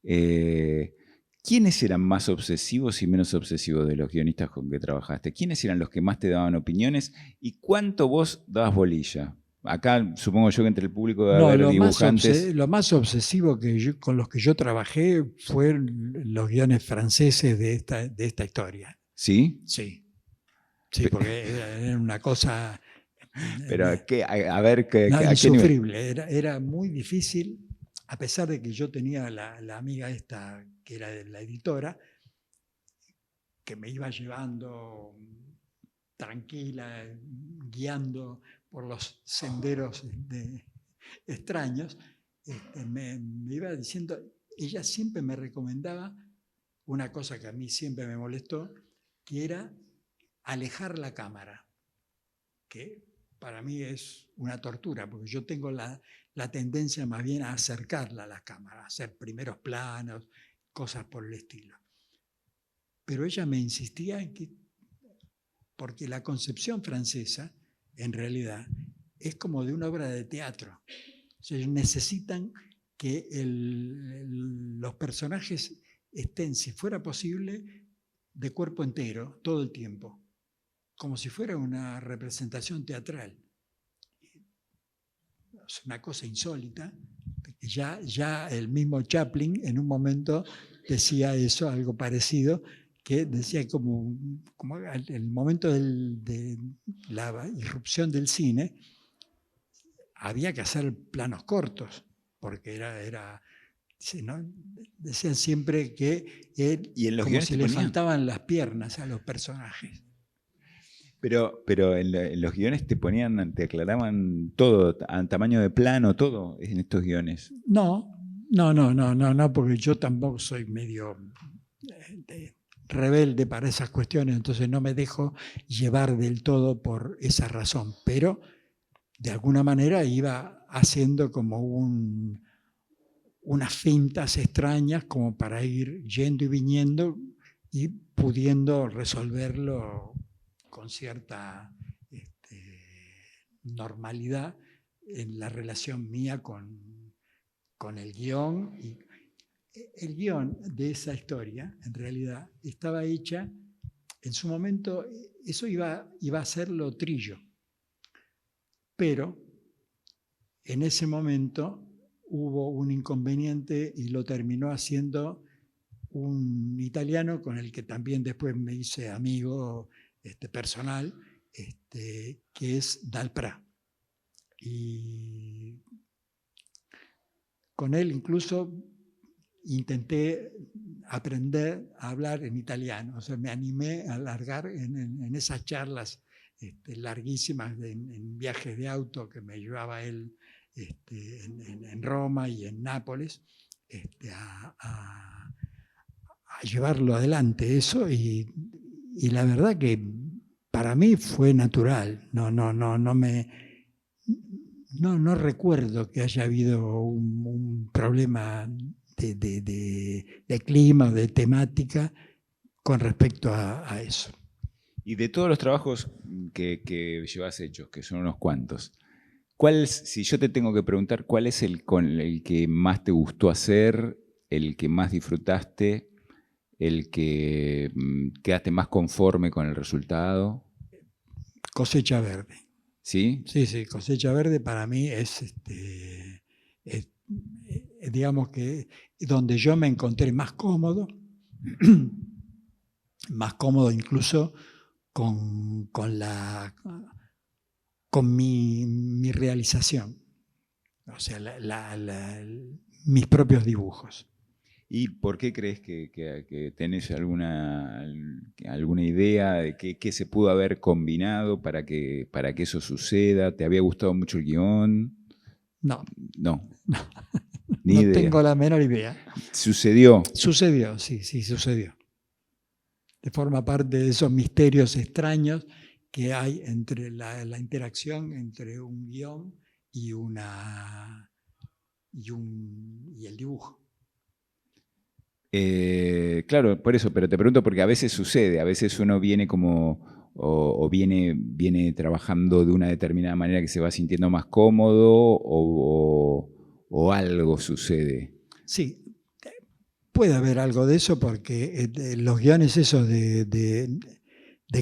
Eh, ¿Quiénes eran más obsesivos y menos obsesivos de los guionistas con que trabajaste? ¿Quiénes eran los que más te daban opiniones y cuánto vos dabas bolilla? Acá supongo yo que entre el público debe No, haber dibujantes. lo más obsesivo con los que yo trabajé fueron los guiones franceses de esta historia. ¿Sí? Sí, sí, porque era una cosa Pero a ver, no, ¿a qué nivel? insufrible, era muy difícil. a pesar de que yo tenía la amiga esta, que era de la editora, que me iba llevando tranquila, guiando por los senderos extraños, me iba diciendo, ella siempre me recomendaba una cosa que a mí siempre me molestó, que era alejar la cámara, que para mí es una tortura, porque yo tengo la tendencia más bien a acercarla a la cámara, a hacer primeros planos, cosas por el estilo. Pero ella me insistía en que, porque la concepción francesa, en realidad, es como de una obra de teatro. O sea, ellos necesitan que los personajes estén, si fuera posible, de cuerpo entero, todo el tiempo, como si fuera una representación teatral. Es una cosa insólita. Ya el mismo Chaplin en un momento decía eso, algo parecido, que decía como el momento de la irrupción del cine, había que hacer planos cortos, porque ¿no? Decían siempre que como si le faltaban las piernas a los personajes. Pero en los guiones te aclaraban todo, a tamaño de plano, todo en estos guiones. No, porque yo tampoco soy medio rebelde para esas cuestiones, entonces no me dejo llevar del todo por esa razón, pero de alguna manera iba haciendo como unas fintas extrañas como para ir yendo y viniendo y pudiendo resolverlo con cierta normalidad en la relación mía con el guión. Y el guión de esa historia, en realidad, estaba hecha, en su momento, eso iba a serlo Trillo, pero en ese momento hubo un inconveniente y lo terminó haciendo un italiano con el que también después me hice amigo personal, que es Dalprá. Y con él incluso intenté aprender a hablar en italiano, o sea, me animé a largar en esas charlas larguísimas en viajes de auto que me llevaba él en Roma y en Nápoles, a llevarlo adelante eso, y la verdad que para mí fue natural. No recuerdo que haya habido un problema de clima o de temática con respecto a eso. Y de todos los trabajos que llevas hechos, que son unos cuantos, si yo te tengo que preguntar, ¿cuál es el que más te gustó hacer, el que más disfrutaste, el que quedaste más conforme con el resultado? Cosecha Verde. ¿Sí? Sí, Cosecha Verde para mí es, digamos que donde yo me encontré más cómodo incluso con mi realización, o sea, mis propios dibujos. ¿Y por qué crees que tenés alguna idea de qué se pudo haber combinado para que eso suceda? ¿Te había gustado mucho el guión? No. Ni idea. Tengo la menor idea. ¿Sucedió? Sucedió, sí, sucedió. Forma parte de esos misterios extraños que hay entre la interacción entre un guión y el dibujo. Claro, por eso, pero te pregunto porque a veces sucede, a veces uno viene viene trabajando de una determinada manera que se va sintiendo más cómodo o algo sucede. Sí, puede haber algo de eso porque los guiones esos de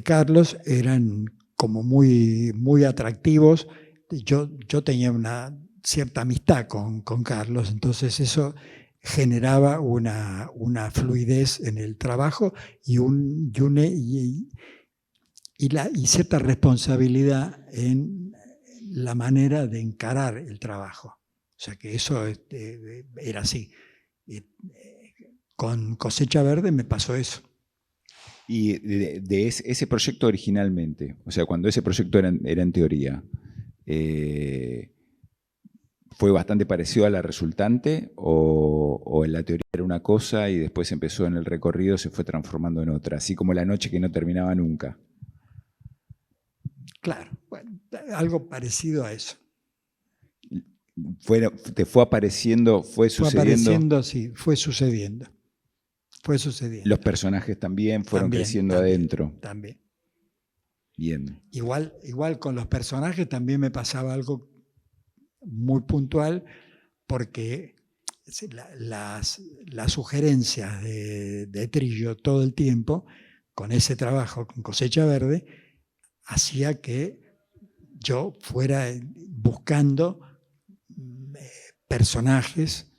Carlos eran como muy, muy atractivos. Yo tenía una cierta amistad con Carlos, entonces eso generaba una fluidez en el trabajo y cierta responsabilidad en la manera de encarar el trabajo. O sea que eso era así. Con Cosecha Verde me pasó eso. Y ese proyecto originalmente, o sea, cuando ese proyecto era en teoría, ¿fue bastante parecido a la resultante o en la teoría era una cosa y después empezó en el recorrido, se fue transformando en otra, así como La noche que no terminaba nunca? Claro, bueno, algo parecido a eso. ¿Te fue apareciendo, fue Fue sucediendo? apareciendo, sí, fue sucediendo. Fue sucediendo. Los personajes también fueron creciendo adentro. También. Bien. Igual con los personajes también me pasaba algo muy puntual, porque las sugerencias de Trillo todo el tiempo, con ese trabajo, con Cosecha Verde, hacía que yo fuera buscando personajes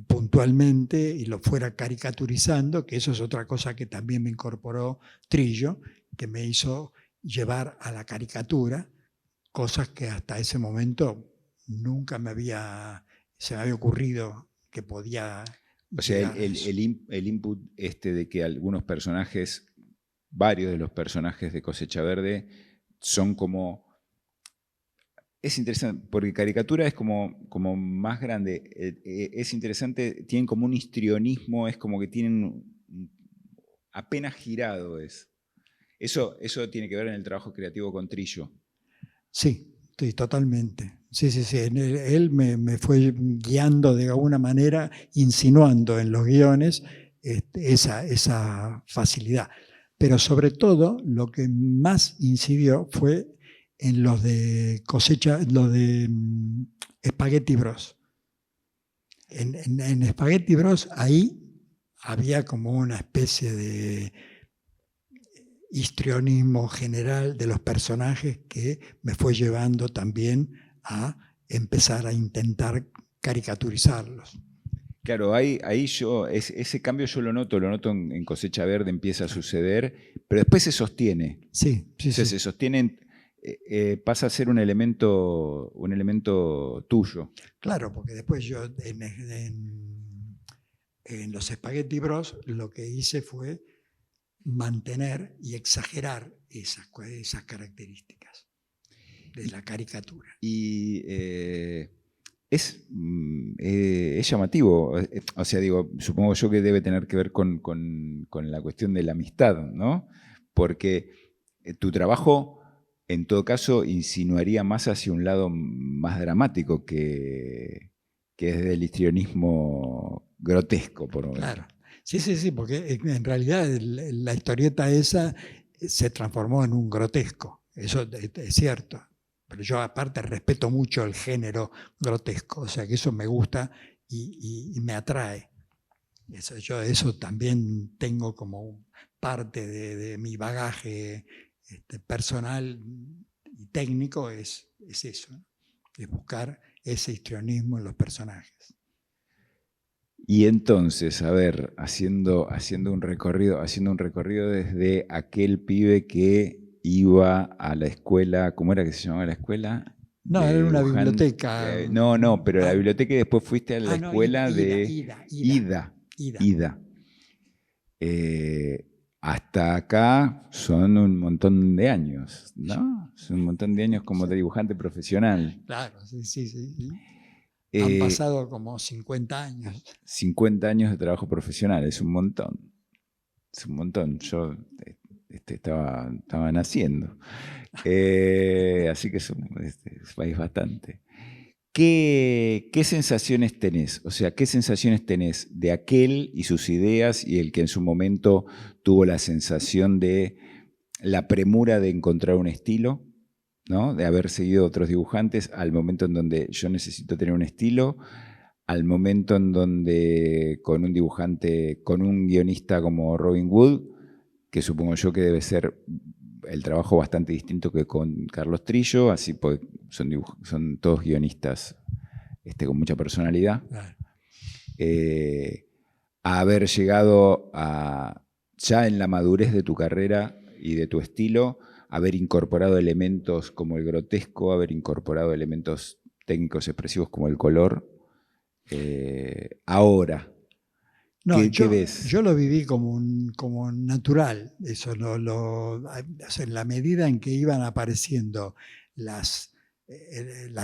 puntualmente y lo fuera caricaturizando, que eso es otra cosa que también me incorporó Trillo, que me hizo llevar a la caricatura cosas que hasta ese momento nunca se me había ocurrido que podía. O sea, el input de que algunos personajes, varios de los personajes de Cosecha Verde, son como... Es interesante, porque caricatura es como más grande. Es interesante, tienen como un histrionismo, es como que tienen apenas girado. Eso tiene que ver en el trabajo creativo con Trillo. Sí, totalmente. Sí. Él me fue guiando de alguna manera, insinuando en los guiones esa facilidad. Pero sobre todo, lo que más incidió fue en los de Cosecha, los de Spaghetti Bros. En Spaghetti Bros, ahí había como una especie de histrionismo general de los personajes que me fue llevando también a empezar a intentar caricaturizarlos. Claro, ahí ese cambio yo lo noto en Cosecha Verde, empieza a suceder, pero después se sostiene. Sí. Se sostiene, pasa a ser un elemento tuyo. Claro, porque después yo en los Spaghetti Bros lo que hice fue mantener y exagerar esas características de la caricatura. Y es llamativo, o sea, digo, supongo yo que debe tener que ver con la cuestión de la amistad, ¿no? Porque tu trabajo, en todo caso, insinuaría más hacia un lado más dramático que es del histrionismo grotesco, por lo menos. Claro. Sí, porque en realidad la historieta esa se transformó en un grotesco, eso es cierto. Pero yo aparte respeto mucho el género grotesco, o sea que eso me gusta y me atrae. Eso también tengo como parte de mi bagaje personal y técnico, es eso, ¿no? Es buscar ese histrionismo en los personajes. Y entonces, a ver, haciendo un recorrido desde aquel pibe que iba a la escuela, ¿cómo era que se llamaba la escuela? No, era una biblioteca. No, pero la biblioteca y después fuiste a la escuela de Ida. Hasta acá son un montón de años, ¿no? Son un montón de años como de dibujante profesional. Claro, sí. Han pasado como 50 años. 50 años de trabajo profesional, es un montón. Es un montón. Yo estaba naciendo. Así que es bastante. ¿Qué sensaciones tenés? O sea, ¿qué sensaciones tenés de aquel y sus ideas y el que en su momento tuvo la sensación de la premura de encontrar un estilo, ¿no? De haber seguido otros dibujantes, al momento en donde yo necesito tener un estilo, al momento en donde con un dibujante, con un guionista como Robin Wood, que supongo yo que debe ser el trabajo bastante distinto que con Carlos Trillo, así pues son todos guionistas con mucha personalidad. Claro. A haber llegado ya en la madurez de tu carrera y de tu estilo, haber incorporado elementos como el grotesco, haber incorporado elementos técnicos expresivos como el color, ahora? No, ¿Qué ves? yo lo viví como natural, eso o sea, en la medida en que iban apareciendo las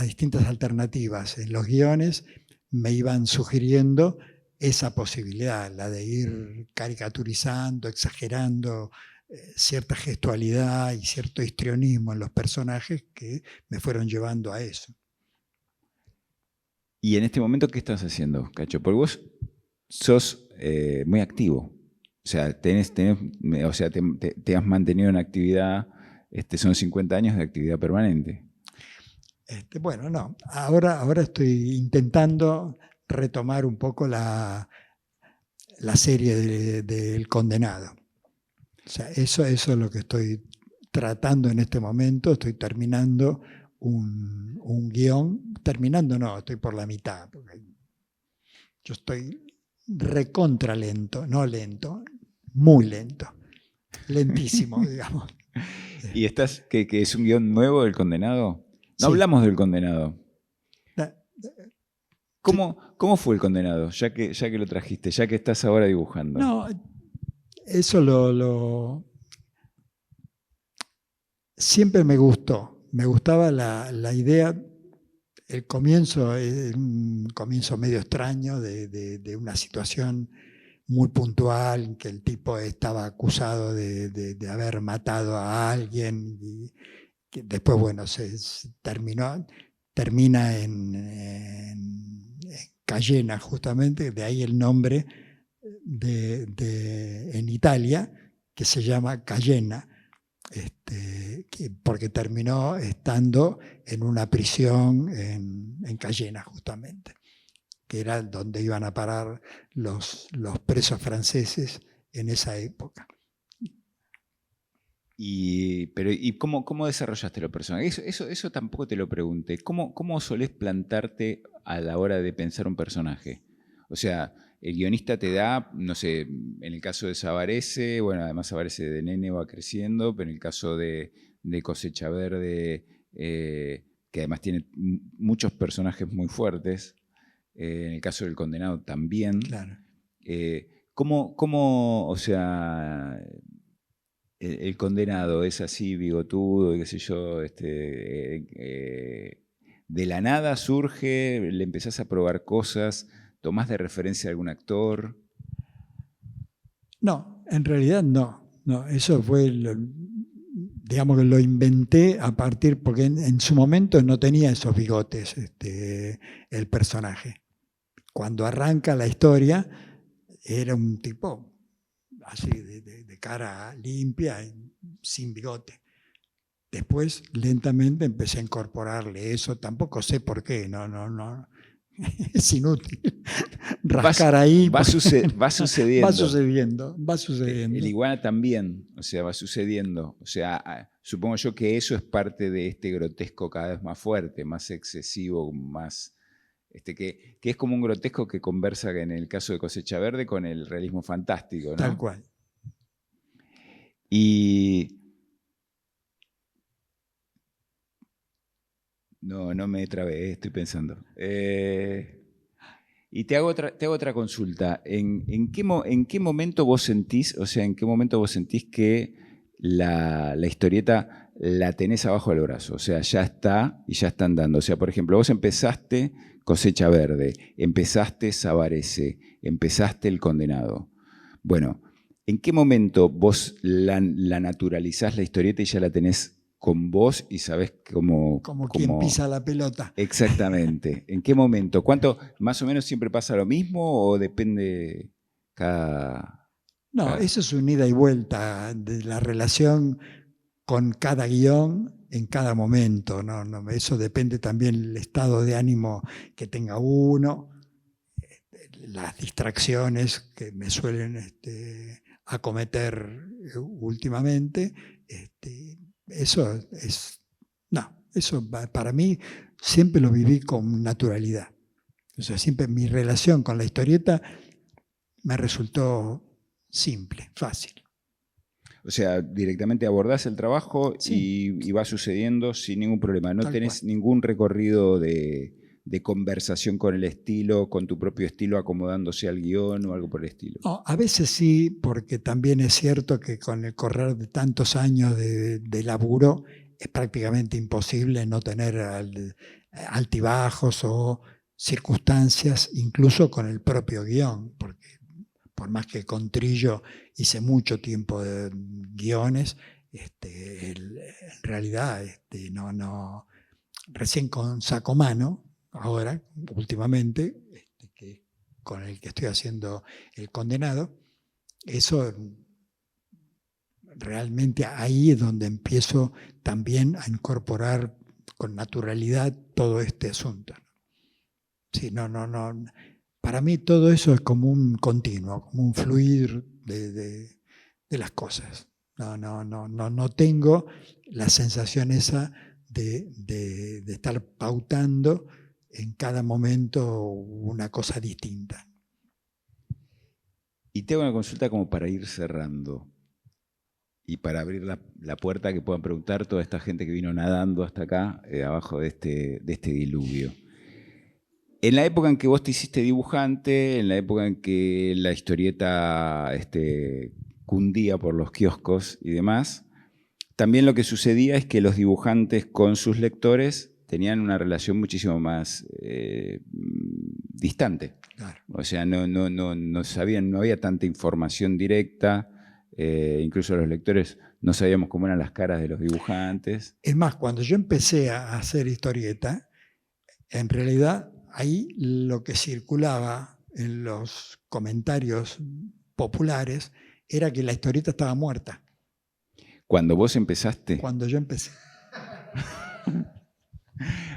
distintas alternativas en los guiones, me iban sugiriendo esa posibilidad, la de ir caricaturizando, exagerando cierta gestualidad y cierto histrionismo en los personajes que me fueron llevando a eso. ¿Y en este momento qué estás haciendo, Cacho? Porque vos sos muy activo. O sea, o sea te has mantenido en actividad, son 50 años de actividad permanente. Bueno, no, ahora estoy intentando retomar un poco la serie del Condenado. O sea, eso es lo que estoy tratando en este momento. Estoy terminando un guión. Terminando no, estoy por la mitad. Porque yo estoy recontra lento, no lento, muy lento. Lentísimo, digamos. ¿Y estás, que es un guión nuevo del Condenado? No Sí. hablamos del Condenado. Sí. ¿Cómo fue el Condenado? Ya que lo trajiste, ya que estás ahora dibujando. No, eso siempre me gustó. Me gustaba la idea, el comienzo, un comienzo medio extraño de una situación muy puntual, en que el tipo estaba acusado de haber matado a alguien y que después, bueno, se termina en Cayena, justamente, de ahí el nombre en Italia, que se llama Cayena, porque terminó estando en una prisión en Cayena, justamente, que era donde iban a parar los presos franceses en esa época. ¿Y cómo desarrollaste los personajes? Eso tampoco te lo pregunté. ¿Cómo solés plantarte a la hora de pensar un personaje? O sea, el guionista te da, no sé, en el caso de Sabarese, bueno, además Sabarese de nene va creciendo, pero en el caso de Cosecha Verde, que además tiene muchos personajes muy fuertes, en el caso del Condenado también. Claro. O sea, el Condenado es así, bigotudo, y qué sé yo, de la nada surge, le empezás a probar cosas, tomás de referencia a algún actor? No, en realidad no, eso fue, digamos que lo inventé a partir, porque en su momento no tenía esos bigotes el personaje. Cuando arranca la historia era un tipo así de cara limpia, sin bigote. Después lentamente empecé a incorporarle eso, tampoco sé por qué, no. Es inútil rascar ahí. Va sucediendo. Va sucediendo. El iguana también, o sea, va sucediendo. O sea, supongo yo que eso es parte de este grotesco cada vez más fuerte, más excesivo, más... que es como un grotesco que conversa en el caso de Cosecha Verde con el realismo fantástico, ¿no? Tal cual. Y... No me trabé, estoy pensando. Y te hago otra consulta. ¿En qué momento vos sentís, o sea, en qué momento vos sentís que la historieta la tenés abajo del brazo? O sea, ya está y ya está andando. O sea, por ejemplo, vos empezaste Cosecha Verde, empezaste Sabarese, empezaste El Condenado. Bueno, ¿en qué momento vos la naturalizás la historieta y ya la tenés con vos y sabés cómo... Como quien pisa la pelota. Exactamente. ¿En qué momento? ¿Cuánto? ¿Más o menos siempre pasa lo mismo o depende cada...? No, eso es un ida y vuelta de la relación con cada guión en cada momento. No, eso depende también del estado de ánimo que tenga uno, las distracciones que me suelen acometer últimamente. Eso es... No, eso para mí siempre lo viví con naturalidad. O sea, siempre mi relación con la historieta me resultó simple, fácil. O sea, directamente abordás el trabajo Sí, y va sucediendo sin ningún problema. No tal tenés cual. ningún recorrido de de conversación con el estilo, con tu propio estilo, acomodándose al guión o algo por el estilo? No, a veces sí, porque también es cierto que con el correr de tantos años de laburo es prácticamente imposible no tener altibajos o circunstancias, incluso con el propio guión, porque por más que con Trillo hice mucho tiempo de guiones, en realidad recién con Sacomano, ahora, últimamente, con el que estoy haciendo El Condenado, eso realmente ahí es donde empiezo también a incorporar con naturalidad todo este asunto. Sí, no. Para mí todo eso es como un continuo, como un fluir de las cosas. No tengo la sensación esa de estar pautando en cada momento una cosa distinta. Y tengo una consulta como para ir cerrando y para abrir la puerta que puedan preguntar toda esta gente que vino nadando hasta acá, abajo de este diluvio. En la época en que vos te hiciste dibujante, en la época en que la historieta cundía por los kioscos y demás, también lo que sucedía es que los dibujantes con sus lectores tenían una relación muchísimo más distante. Claro. O sea, no sabían, no había tanta información directa, incluso los lectores no sabíamos cómo eran las caras de los dibujantes. Es más, cuando yo empecé a hacer historieta, en realidad ahí lo que circulaba en los comentarios populares era que la historieta estaba muerta. Cuando vos empezaste. Cuando yo empecé.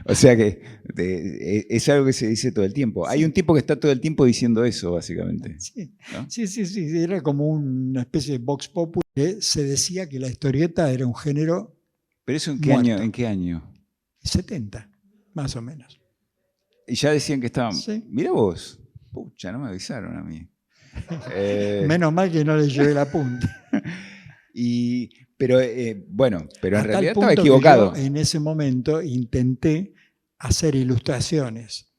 O sea que es algo que se dice todo el tiempo. Sí. Hay un tipo que está todo el tiempo diciendo eso, básicamente. Sí, ¿no? Sí. Era como una especie de vox populi que se decía que la historieta era un género. ¿Pero eso muerto. En qué año? 70, más o menos. Y ya decían que estaban. Sí. Mira vos. Pucha, no me avisaron a mí. Menos mal que no le llevé el apunte. Pero en realidad estaba equivocado. Que yo en ese momento intenté hacer ilustraciones,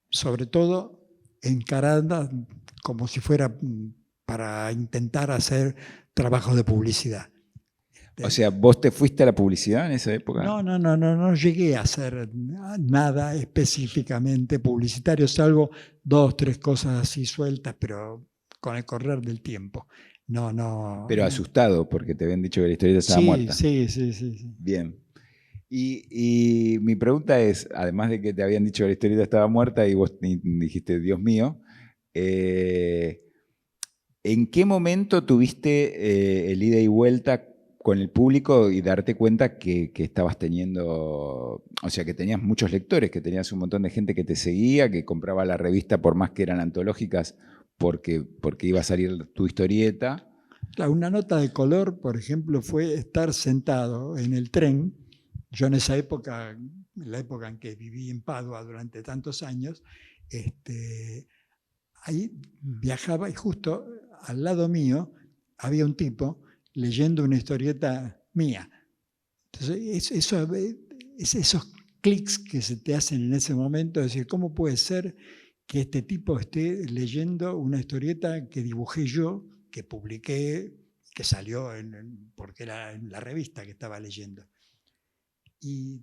sobre todo encaradas como si fuera para intentar hacer trabajos de publicidad. O sea, ¿vos te fuiste a la publicidad en esa época? No llegué a hacer nada específicamente publicitario, salvo 2, 3 cosas así sueltas, pero con el correr del tiempo. Pero asustado porque te habían dicho que la historieta estaba muerta. Sí. Bien. Y mi pregunta es, además de que te habían dicho que la historieta estaba muerta y vos dijiste, Dios mío, ¿en qué momento tuviste el ida y vuelta con el público y darte cuenta que estabas teniendo, o sea, que tenías muchos lectores, que tenías un montón de gente que te seguía, que compraba la revista por más que eran antológicas, porque iba a salir tu historieta? Claro, una nota de color, por ejemplo, fue estar sentado en el tren. Yo en esa época, en la época en que viví en Padua durante tantos años, ahí viajaba y justo al lado mío había un tipo leyendo una historieta mía. Entonces, esos clics que se te hacen en ese momento, es decir, ¿cómo puede ser que este tipo esté leyendo una historieta que dibujé yo, que publiqué, que salió porque era en la revista que estaba leyendo? Y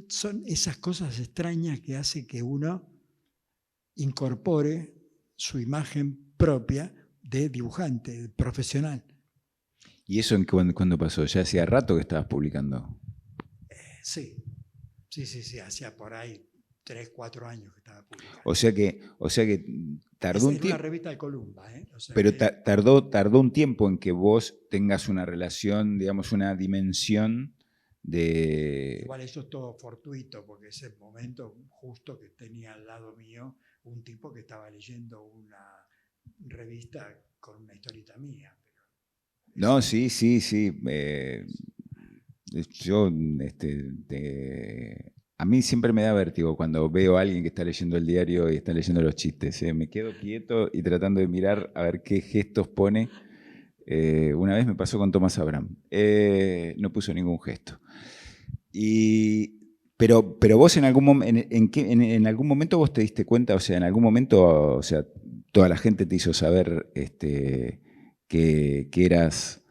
son esas cosas extrañas que hace que uno incorpore su imagen propia de dibujante, de profesional. ¿Y eso cuándo pasó? ¿Ya hacía rato que estabas publicando? Sí, hacía por ahí 3, 4 años que estaba publicando. O sea que tardó un tiempo. Es una revista de Columba. O sea pero tardó un tiempo en que vos tengas una relación, digamos, una dimensión de... Igual eso es todo fortuito, porque es el momento justo que tenía al lado mío un tipo que estaba leyendo una revista con una historieta mía. No, sí. Yo, a mí siempre me da vértigo cuando veo a alguien que está leyendo el diario y está leyendo los chistes. Me quedo quieto y tratando de mirar a ver qué gestos pone. Una vez me pasó con Tomás Abraham. No puso ningún gesto. Y Pero vos en algún, en algún momento vos te diste cuenta, o sea, en algún momento, o sea, toda la gente te hizo saber que eras...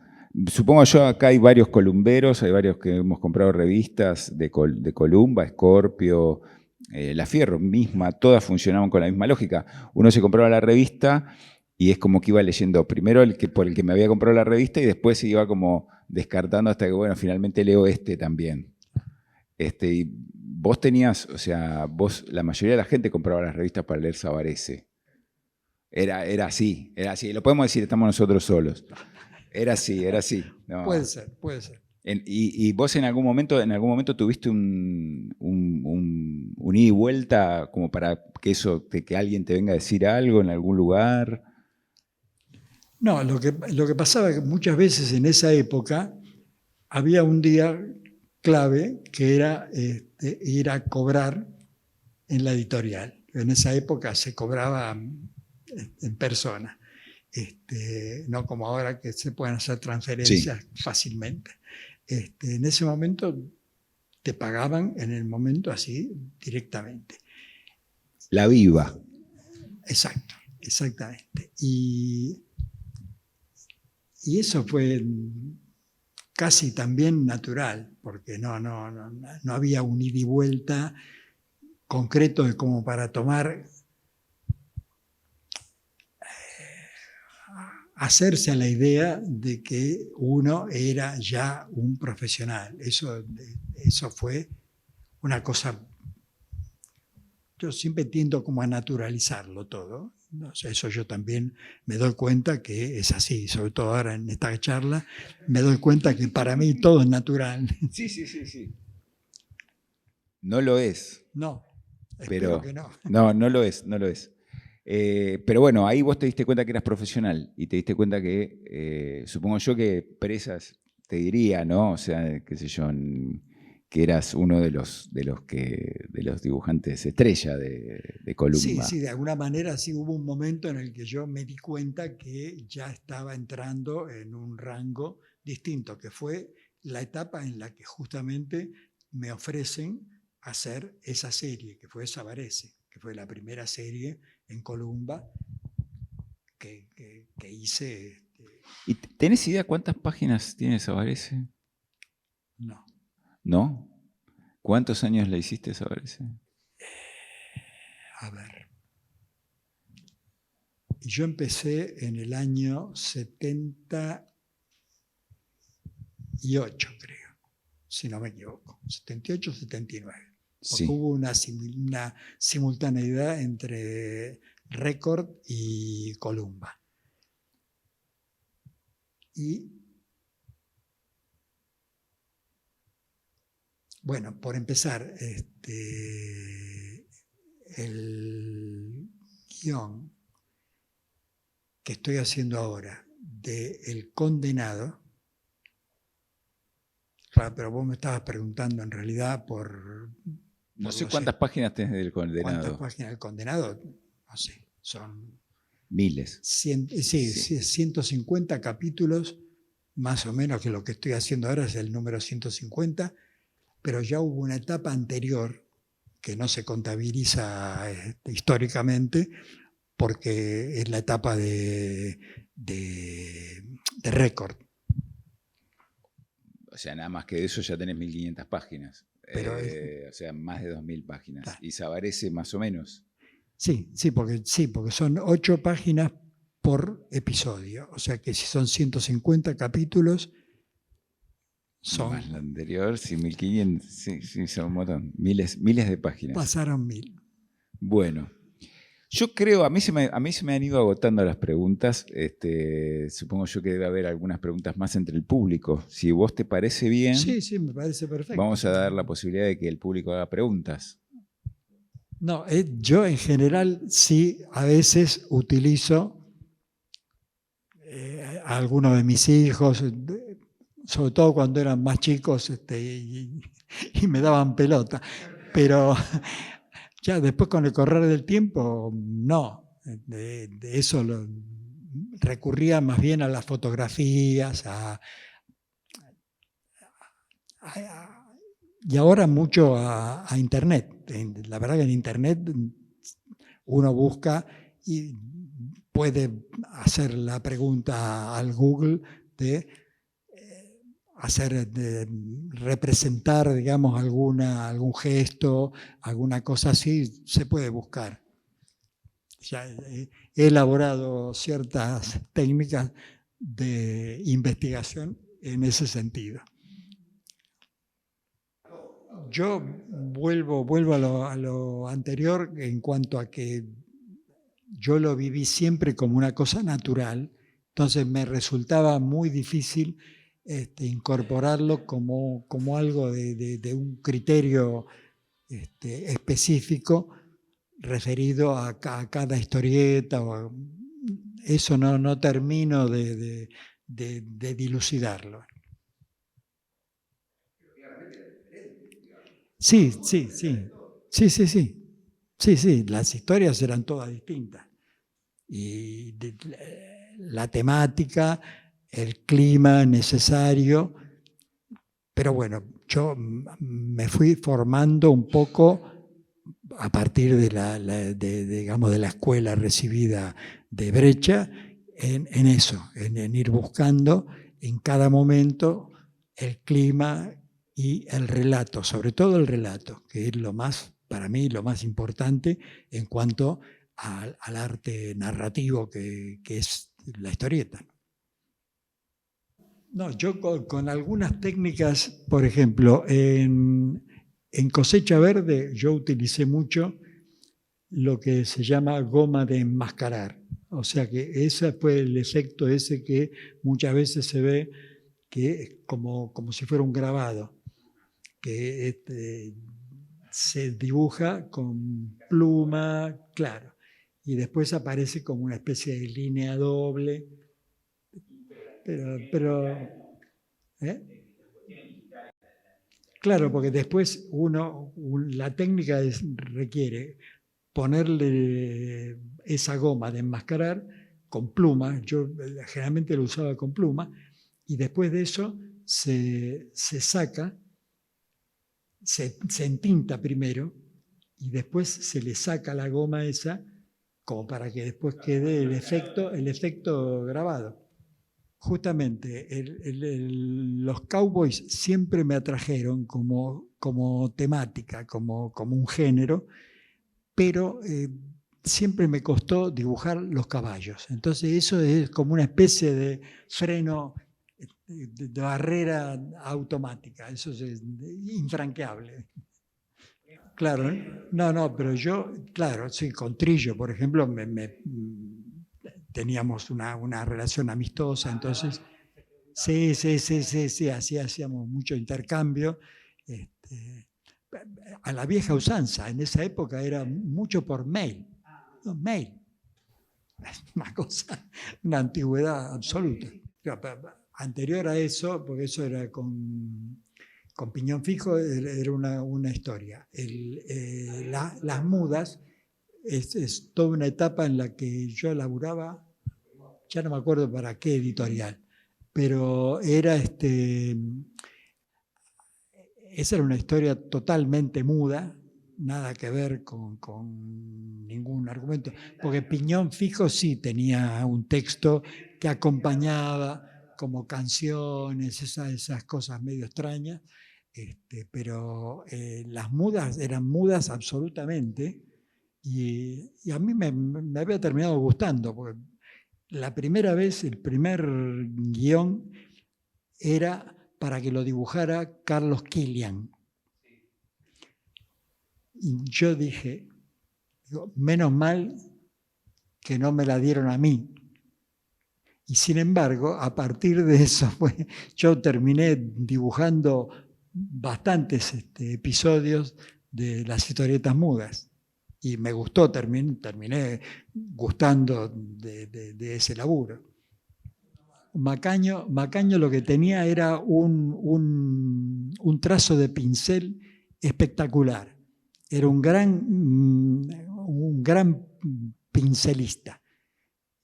Supongo yo, acá hay varios columberos, hay varios que hemos comprado revistas de Columba, Scorpio, La Fierro misma, todas funcionaban con la misma lógica. Uno se compraba la revista y es como que iba leyendo primero por el que me había comprado la revista y después se iba como descartando hasta que, bueno, finalmente leo este también. Y vos tenías, o sea, la mayoría de la gente compraba las revistas para leer Sabarese. Era así, era así. Lo podemos decir, estamos nosotros solos. Era así, era así. No. Puede ser, puede ser. Y vos en algún momento tuviste un ida y vuelta como para que alguien te venga a decir algo en algún lugar. No, lo que pasaba es que muchas veces en esa época había un día clave que era ir a cobrar en la editorial. En esa época se cobraba en persona, no como ahora que se pueden hacer transferencias fácilmente. En ese momento te pagaban en el momento así directamente. La Viva. Exacto, exactamente. Y eso fue casi también natural, porque no había un ida y vuelta concreto de como para tomar, hacerse a la idea de que uno era ya un profesional. Eso fue una cosa, yo siempre tiendo como a naturalizarlo todo. Eso yo también me doy cuenta que es así, sobre todo ahora en esta charla, me doy cuenta que para mí todo es natural. Sí. No lo es. No, espero que no. No lo es. Pero bueno, ahí vos te diste cuenta que eras profesional y te diste cuenta que, supongo yo que Presas te diría, ¿no? O sea, qué sé yo, que eras uno de los dibujantes estrella de Columba. Sí, de alguna manera sí hubo un momento en el que yo me di cuenta que ya estaba entrando en un rango distinto, que fue la etapa en la que justamente me ofrecen hacer esa serie, que fue Sabarese, que fue la primera serie en Columba que hice. ¿Y tenés idea cuántas páginas tiene Sabarese? No. ¿No? ¿Cuántos años la hiciste, Sabarese? A ver. Yo empecé en el año 78, creo, si no me equivoco. 78, 79. Porque hubo una simultaneidad entre Record y Columba. Y bueno, por empezar, el guión que estoy haciendo ahora de El Condenado, claro, pero vos me estabas preguntando en realidad por no sé cuántas páginas tenés del Condenado. ¿Cuántas páginas del Condenado? No sé, son... Miles. 150 capítulos, más o menos, que lo que estoy haciendo ahora es el número 150, pero ya hubo una etapa anterior que no se contabiliza históricamente, porque es la etapa de Record. O sea, nada más que de eso ya tenés 1500 páginas. Pero o sea, más de 2000 páginas. Claro. ¿Y Sabarese más o menos? Sí, porque son 8 páginas por episodio. O sea que si son 150 capítulos, son... Más la anterior, sí, 1500, sí, son un montón. Miles de páginas. Pasaron 1000. Bueno, yo creo, a mí se me han ido agotando las preguntas. Supongo yo que debe haber algunas preguntas más entre el público. Si vos te parece bien... Sí, me parece perfecto. Vamos a dar la posibilidad de que el público haga preguntas. No, yo en general sí, a veces utilizo a algunos de mis hijos, sobre todo cuando eran más chicos y me daban pelota, pero ya después con el correr del tiempo, no, de eso recurría más bien a las fotografías, y ahora mucho a Internet. La verdad que en Internet uno busca y puede hacer la pregunta al Google de de representar, digamos, algún gesto, alguna cosa así, se puede buscar. Ya he elaborado ciertas técnicas de investigación en ese sentido. Yo vuelvo a lo anterior en cuanto a que yo lo viví siempre como una cosa natural, entonces me resultaba muy difícil incorporarlo como algo de un criterio específico referido a cada historieta. Eso no termino de dilucidarlo. Sí, sí, sí. Sí, sí, sí. Sí, sí, las historias eran todas distintas. Y la temática, el clima necesario. Pero bueno, yo me fui formando un poco a partir digamos, de la escuela recibida de Breccia en eso, en ir buscando en cada momento el clima y el relato, sobre todo el relato, que es lo más, para mí, lo más importante en cuanto al arte narrativo que es la historieta. No, yo con algunas técnicas, por ejemplo, en Cosecha Verde yo utilicé mucho lo que se llama goma de enmascarar. O sea que ese fue el efecto ese que muchas veces se ve que es como si fuera un grabado, que se dibuja con pluma, claro, y después aparece como una especie de línea doble, pero ¿eh? Claro, porque después la técnica requiere ponerle esa goma de enmascarar con pluma, yo generalmente lo usaba con pluma, y después de eso se saca, se entinta primero, y después se le saca la goma esa, como para que después quede el efecto grabado. Justamente, los cowboys siempre me atrajeron como temática, como un género, pero siempre me costó dibujar los caballos. Entonces eso es como una especie de freno, de barrera automática, eso es infranqueable. Claro, no, pero yo, claro, sí, con Trillo, por ejemplo, teníamos una relación amistosa, entonces, sí, así hacíamos mucho intercambio. A la vieja usanza, en esa época era mucho por mail, mail, una cosa, una antigüedad absoluta. Anterior a eso, porque eso era con Piñón Fijo, era una historia. Las mudas es toda una etapa en la que yo laburaba, ya no me acuerdo para qué editorial, pero esa era una historia totalmente muda, nada que ver con ningún argumento, porque Piñón Fijo sí tenía un texto que acompañaba como canciones, esas cosas medio extrañas, pero las mudas eran mudas absolutamente, y a mí me había terminado gustando, porque la primera vez, el primer guión era para que lo dibujara Carlos Kilian. Y yo dije, menos mal que no me la dieron a mí. Y sin embargo, a partir de eso, yo terminé dibujando bastantes episodios de las historietas mudas. Y me gustó, terminé gustando de ese laburo. Macaño lo que tenía era un trazo de pincel espectacular. Era un gran pincelista.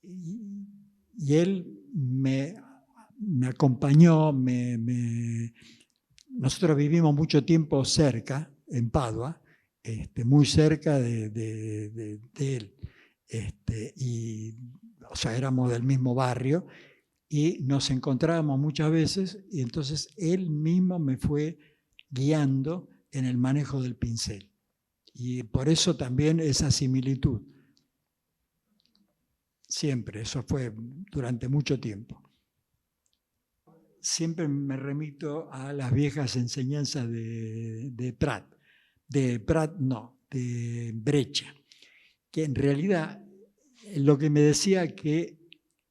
Y él me acompañó, me nosotros vivimos mucho tiempo cerca, en Padua, muy cerca de él. O sea, éramos del mismo barrio y nos encontrábamos muchas veces, y entonces él mismo me fue guiando en el manejo del pincel. Y por eso también esa similitud. Siempre, eso fue durante mucho tiempo. Siempre me remito a las viejas enseñanzas de Prat. De Breccia, que en realidad lo que me decía que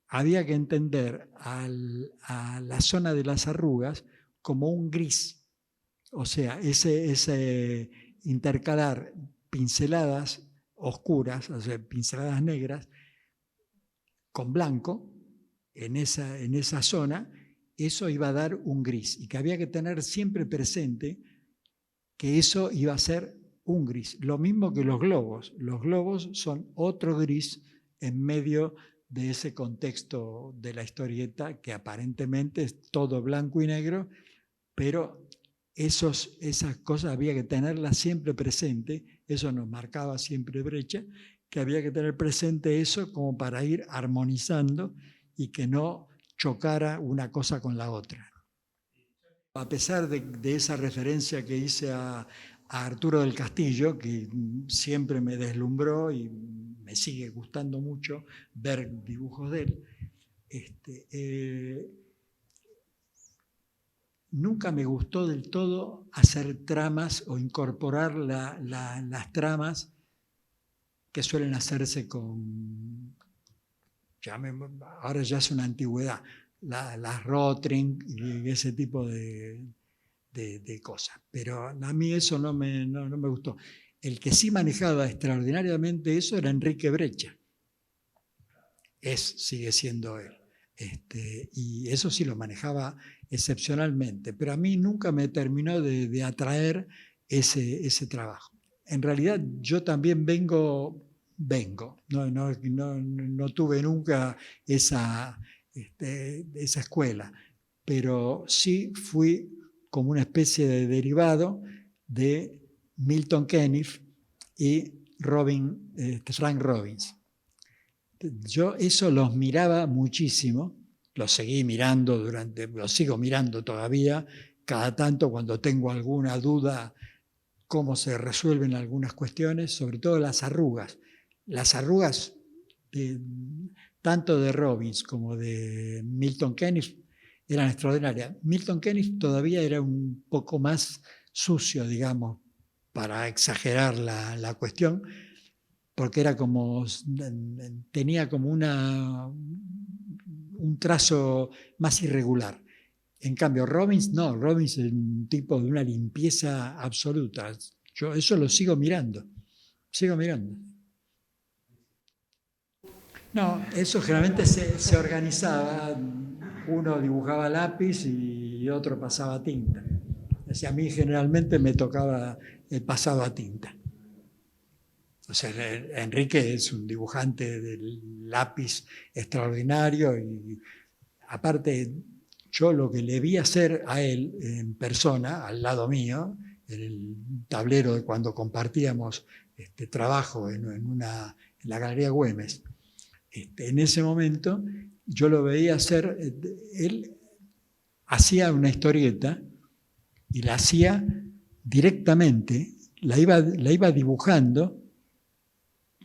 había que entender a la zona de las arrugas como un gris. O sea, ese intercalar pinceladas oscuras, o sea, pinceladas negras, con blanco en esa zona, eso iba a dar un gris. Y que había que tener siempre presente que eso iba a ser un gris. Lo mismo que los globos. Los globos son otro gris en medio de ese contexto de la historieta que aparentemente es todo blanco y negro, pero esas cosas había que tenerlas siempre presente. Eso nos marcaba siempre Breccia, que había que tener presente eso como para ir armonizando y que no chocara una cosa con la otra. A pesar de esa referencia que hice a Arturo del Castillo, que siempre me deslumbró y me sigue gustando mucho ver dibujos de él, nunca me gustó del todo hacer tramas o incorporar las tramas que suelen hacerse con, ahora ya es una antigüedad, las Rotring y ese tipo de cosas. Pero a mí eso no me gustó. El que sí manejaba extraordinariamente eso era Enrique Breccia. Sigue siendo él. Y eso sí lo manejaba excepcionalmente. Pero a mí nunca me terminó de atraer ese trabajo. En realidad yo también vengo. No tuve nunca esa escuela, pero sí fui como una especie de derivado de Milton Caniff y Frank Robbins. Yo eso los miraba muchísimo, los seguí mirando los sigo mirando todavía, cada tanto cuando tengo alguna duda cómo se resuelven algunas cuestiones, sobre todo las arrugas. Las arrugas tanto de Robbins como de Milton Caniff eran extraordinarias. Milton Caniff todavía era un poco más sucio, digamos, para exagerar la cuestión, porque era tenía como un trazo más irregular. En cambio, Robbins no, Robbins es un tipo de una limpieza absoluta. Yo eso lo sigo mirando. No, eso generalmente se organizaba. Uno dibujaba lápiz y otro pasaba tinta. O sea, a mí generalmente me tocaba el pasado a tinta. O sea, Enrique es un dibujante del lápiz extraordinario y aparte yo lo que le vi hacer a él en persona, al lado mío, en el tablero de cuando compartíamos trabajo en la Galería Güemes, en ese momento yo lo veía hacer, él hacía una historieta y la hacía directamente, la iba dibujando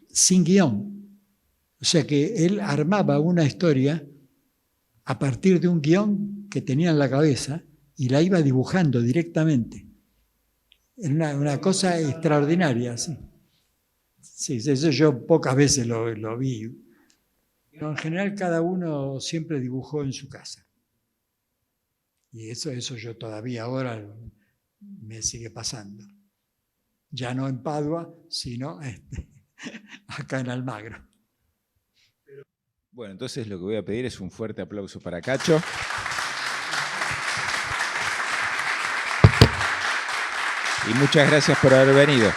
sin guión. O sea que él armaba una historia a partir de un guión que tenía en la cabeza y la iba dibujando directamente. Era una cosa extraordinaria, sí. Sí, eso yo pocas veces lo vi. Pero en general cada uno siempre dibujó en su casa. Y eso yo todavía ahora me sigue pasando. Ya no en Padua, sino acá en Almagro. Bueno, entonces lo que voy a pedir es un fuerte aplauso para Cacho. Y muchas gracias por haber venido.